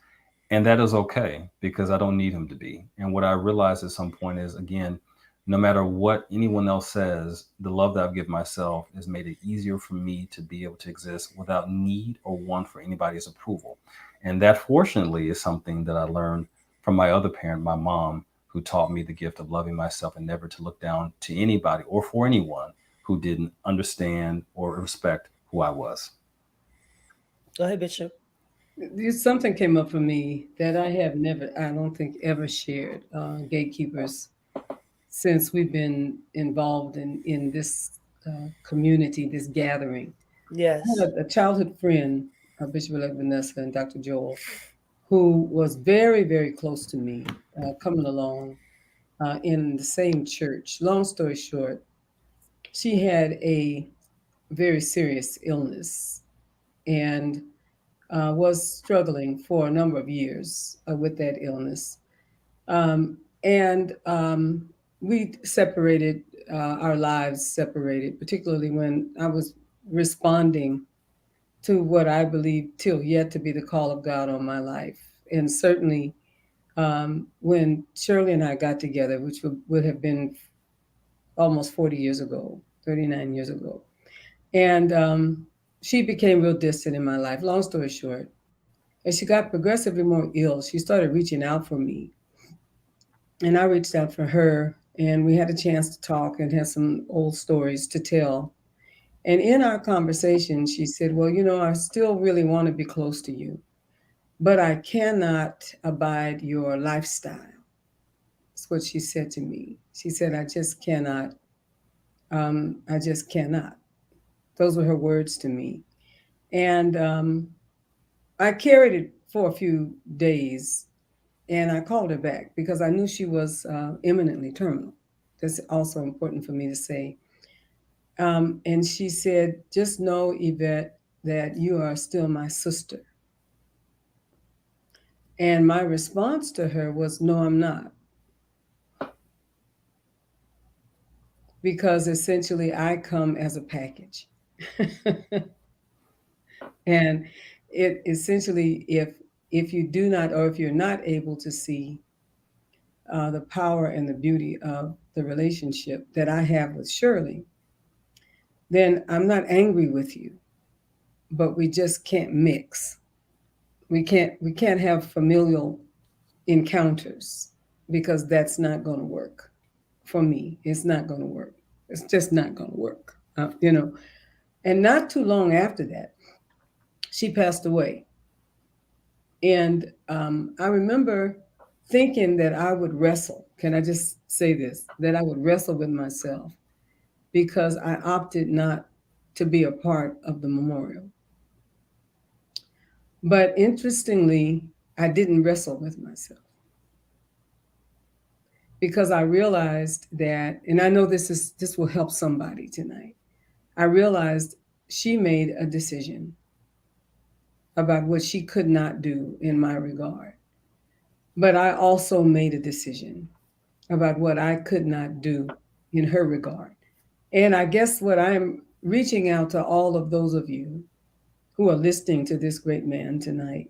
S2: And that is okay, because I don't need him to be. And what I realized at some point is, again, no matter what anyone else says, the love that I've given myself has made it easier for me to be able to exist without need or want for anybody's approval. And that, fortunately, is something that I learned from my other parent, my mom, who taught me the gift of loving myself and never to look down to anybody or for anyone who didn't understand or respect who I was.
S1: Go ahead, Bishop.
S3: Something came up for me that I have never, I don't think, ever shared. Gatekeepers, since we've been involved in this community, this gathering.
S1: Yes.
S3: I had a childhood friend, Bishop-elect Vanessa and Dr. Joel, who was very, very close to me, coming along in the same church. Long story short, she had a very serious illness and was struggling for a number of years with that illness. And we separated, our lives separated, particularly when I was responding to what I believe till yet to be the call of God on my life. And certainly when Shirley and I got together, which would have been almost 40 years ago, 39 years ago. And she became real distant in my life, long story short. As she got progressively more ill, she started reaching out for me. And I reached out for her, and we had a chance to talk and had some old stories to tell. And in our conversation, she said, well, I still really want to be close to you, but I cannot abide your lifestyle. That's what she said to me. She said, I just cannot. I just cannot. Those were her words to me. And I carried it for a few days, and I called her back because I knew she was imminently terminal. That's also important for me to say. And she said, just know, Yvette, that you are still my sister. And my response to her was, no, I'm not. Because essentially I come as a package. And it essentially, if you do not, or if you're not able to see the power and the beauty of the relationship that I have with Shirley, then I'm not angry with you, but we just can't mix. We can't have familial encounters because that's not going to work for me. It's not going to work. It's just not going to work. You know. And not too long after that, she passed away. And I remember thinking that I would wrestle. Can I just say this? That I would wrestle with myself because I opted not to be a part of the memorial. But interestingly, I didn't wrestle with myself because I realized that, and I know this will help somebody tonight. I realized she made a decision about what she could not do in my regard. But I also made a decision about what I could not do in her regard. And I guess what I'm reaching out to all of those of you who are listening to this great man tonight,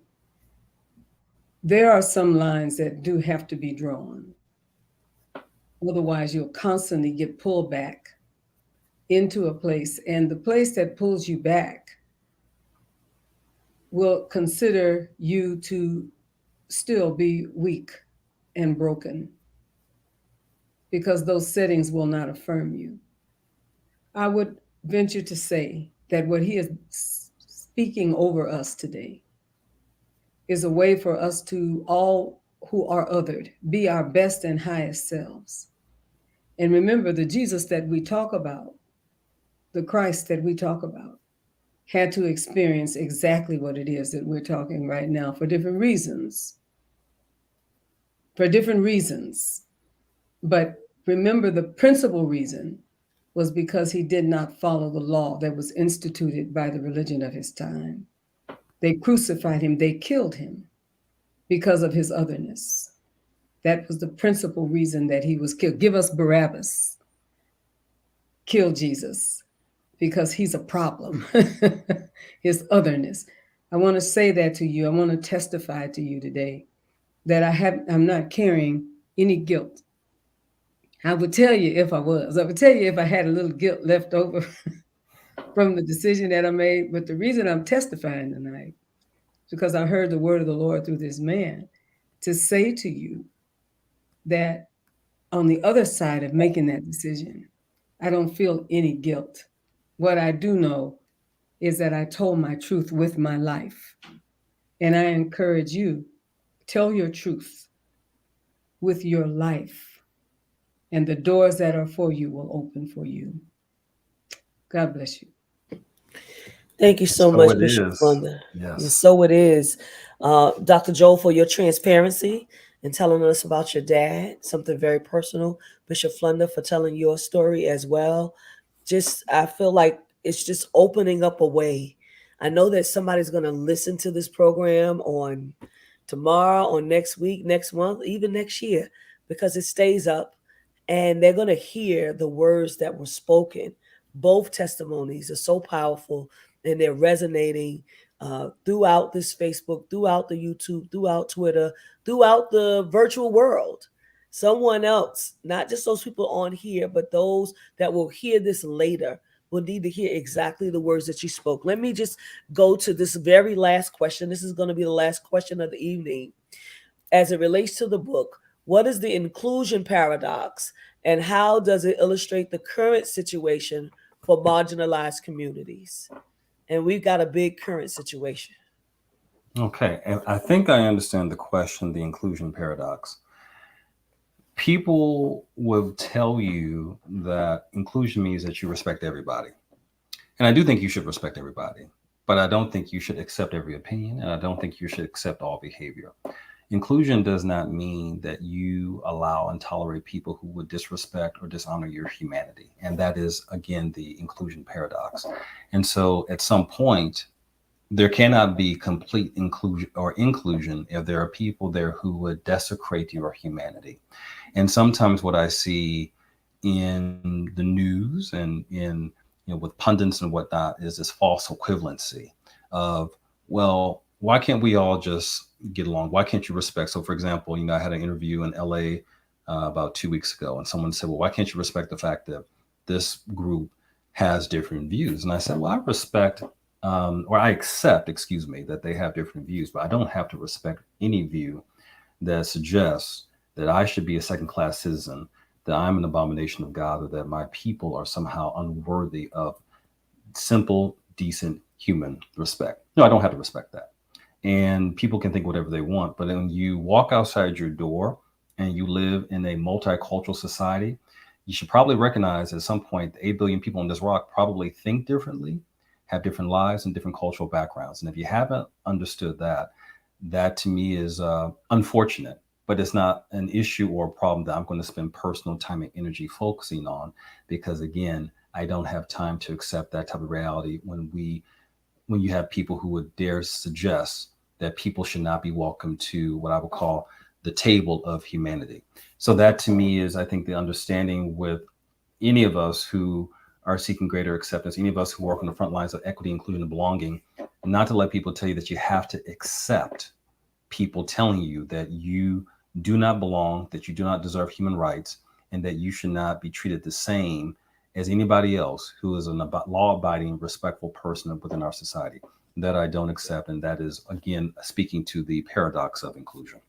S3: there are some lines that do have to be drawn. Otherwise, you'll constantly get pulled back into a place, and the place that pulls you back will consider you to still be weak and broken because those settings will not affirm you. I would venture to say that what he is speaking over us today is a way for us to all who are othered be our best and highest selves. And remember, the Jesus that we talk about, the Christ that we talk about, had to experience exactly what it is that we're talking right now for different reasons. For different reasons. But remember, the principal reason was because he did not follow the law that was instituted by the religion of his time. They crucified him, they killed him because of his otherness. That was the principal reason that he was killed. Give us Barabbas. Kill Jesus because he's a problem. His otherness. I want to say that to you. I want to testify to you today that I'm not carrying any guilt. I would tell you if I was. I would tell you if I had a little guilt left over from the decision that I made. But the reason I'm testifying tonight is because I heard the word of the Lord through this man to say to you that on the other side of making that decision, I don't feel any guilt. What I do know is that I told my truth with my life. And I encourage you, tell your truth with your life. And the doors that are for you will open for you. God bless you.
S1: Thank you so much, Bishop Flunder.
S2: Yes.
S1: So it is. Dr. Joel, for your transparency and telling us about your dad, something very personal. Bishop Flunder, for telling your story as well. I feel like it's just opening up a way. I know that somebody's going to listen to this program on tomorrow, or next week, next month, even next year, because it stays up and they're going to hear the words that were spoken. Both testimonies are so powerful and they're resonating throughout this Facebook, throughout the YouTube, throughout Twitter, throughout the virtual world. Someone else, not just those people on here, but those that will hear this later will need to hear exactly the words that you spoke. Let me just go to this very last question. This is going to be the last question of the evening. As it relates to the book, what is the inclusion paradox and how does it illustrate the current situation for marginalized communities? And we've got a big current situation.
S2: Okay, and I think I understand the question, the inclusion paradox. People will tell you that inclusion means that you respect everybody. And I do think you should respect everybody, but I don't think you should accept every opinion, and I don't think you should accept all behavior. Inclusion does not mean that you allow and tolerate people who would disrespect or dishonor your humanity. And that is, again, the inclusion paradox. And so at some point, there cannot be complete inclusion if there are people there who would desecrate your humanity. And sometimes what I see in the news and in, with pundits and whatnot is this false equivalency of, well, why can't we all just get along? Why can't you respect? So, for example, I had an interview in LA about 2 weeks ago, and someone said, well, why can't you respect the fact that this group has different views? And I said, well, I respect, or I accept, excuse me, that they have different views, but I don't have to respect any view that suggests that I should be a second class citizen, that I'm an abomination of God, or that my people are somehow unworthy of simple, decent human respect. No, I don't have to respect that. And people can think whatever they want, but when you walk outside your door and you live in a multicultural society, you should probably recognize at some point the 8 billion people on this rock probably think differently, have different lives and different cultural backgrounds. And if you haven't understood that, that to me is unfortunate, but it's not an issue or a problem that I'm going to spend personal time and energy focusing on, because again, I don't have time to accept that type of reality when you have people who would dare suggest that people should not be welcome to what I would call the table of humanity. So that to me is, I think, the understanding with any of us who are seeking greater acceptance, any of us who work on the front lines of equity, inclusion, and belonging, not to let people tell you that you have to accept people telling you that you do not belong, that you do not deserve human rights, and that you should not be treated the same as anybody else who is a law-abiding, respectful person within our society. That I don't accept, and that is, again, speaking to the paradox of inclusion.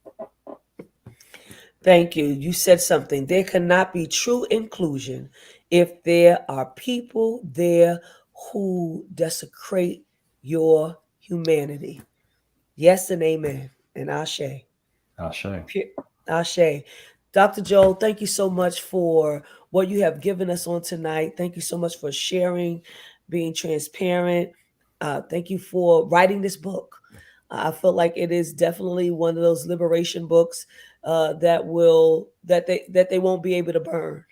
S1: Thank you. You said something. There cannot be true inclusion if there are people there who desecrate your humanity. Yes and amen. And Ashe.
S2: Ashe.
S1: Ashe. Dr. Joel, thank you so much for what you have given us on tonight. Thank you so much for sharing, being transparent. Thank you for writing this book. I feel like it is definitely one of those liberation books that they won't be able to burn.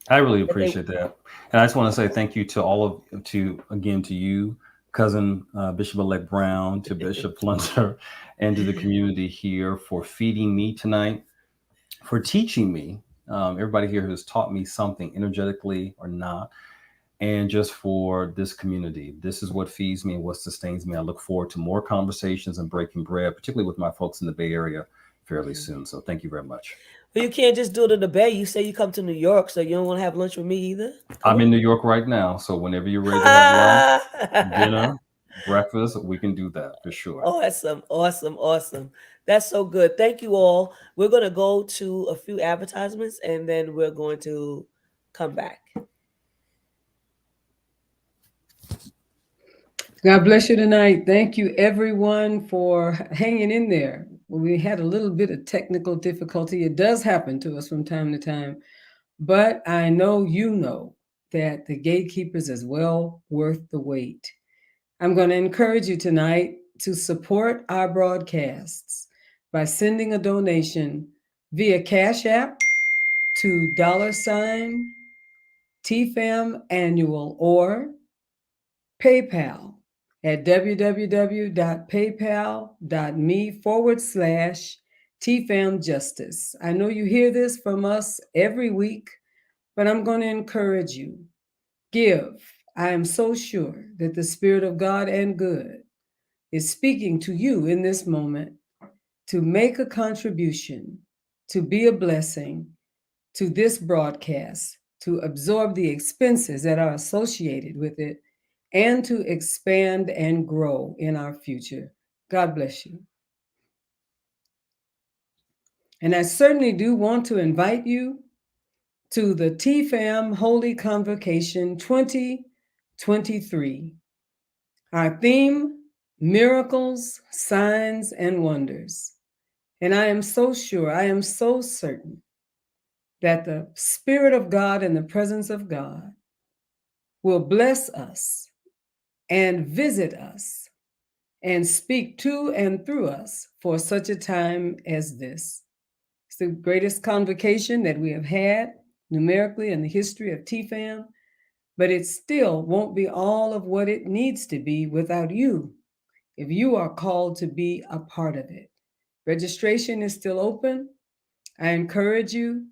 S2: I really
S1: That they,
S2: appreciate that, and I just want to say thank you to to you, cousin Bishop-elect Brown, to Bishop Flunder, and to the community here for feeding me tonight, for teaching me. Everybody here has taught me something, energetically or not, and just for this community. This is what feeds me and what sustains me. I look forward to more conversations and breaking bread, particularly with my folks in the Bay Area fairly soon. So thank you very much.
S1: well, you can't just do it in the Bay. You say you come to New York, so you don't want to have lunch with me either.
S2: I'm
S1: Come
S2: in New York right now, so whenever you're ready to have lunch,
S1: on.
S2: dinner, breakfast, we can do that for sure.
S1: Awesome, awesome, awesome. That's so good. Thank you all. We're going to go to a few advertisements and then we're going to come back.
S3: God bless you tonight. Thank you, everyone, for hanging in there. We had a little bit of technical difficulty. It does happen to us from time to time, but I know you know that the Gatekeepers is well worth the wait. I'm going to encourage you tonight to support our broadcasts by sending a donation via Cash App to $TFAM Annual or PayPal at www.paypal.me/TFAMJustice. I know you hear this from us every week, but I'm going to encourage you. Give. I am so sure that the Spirit of God and good is speaking to you in this moment to make a contribution, to be a blessing to this broadcast, to absorb the expenses that are associated with it, and to expand and grow in our future. God bless you. And I certainly do want to invite you to the TFAM Holy Convocation 2023. Our theme, miracles, signs, and wonders. And I am so sure, I am so certain that the Spirit of God and the presence of God will bless us and visit us and speak to and through us for such a time as this. It's the greatest convocation that we have had numerically in the history of TFAM, but it still won't be all of what it needs to be without you, if you are called to be a part of it. Registration is still open. I encourage you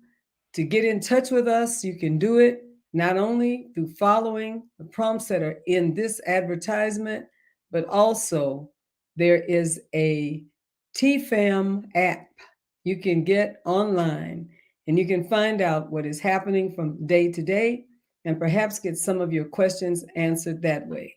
S3: to get in touch with us. You can do it not only through following the prompts that are in this advertisement, but also there is a TFAM app you can get online, and you can find out what is happening from day to day and perhaps get some of your questions answered that way.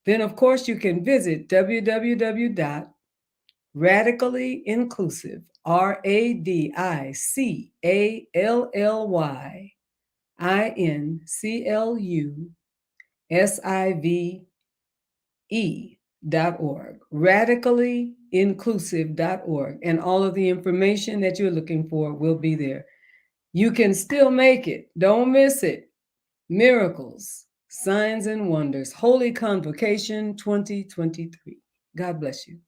S3: Then, of course, you can visit www.radicallyinclusive, RADICALLYINCLUSIVE.org, radicallyinclusive.org, and all of the information that you're looking for will be there. You can still make it. Don't miss it. Miracles, Signs and Wonders, Holy Convocation 2023. God bless you.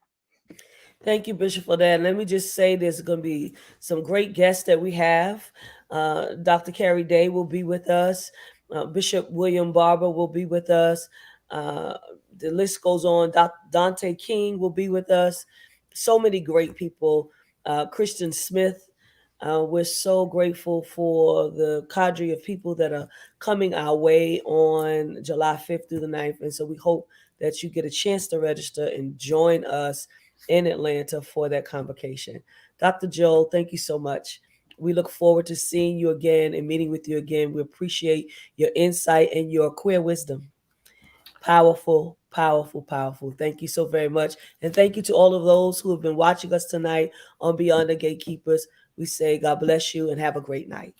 S1: Thank you, Bishop, for that. Let me just say there's going to be some great guests that we have. Dr. Carrie Day will be with us. Bishop William Barber will be with us. The list goes on. Dante King will be with us. So many great people. Christian Smith. We're so grateful for the cadre of people that are coming our way on July 5th through the 9th. And so we hope that you get a chance to register and join us in Atlanta for that convocation. Dr. Joel, thank you so much. We look forward to seeing you again and meeting with you again. We appreciate your insight and your queer wisdom. Powerful, powerful, powerful. Thank you so very much. And thank you to all of those who have been watching us tonight on Beyond the Gatekeepers. We say God bless you and have a great night.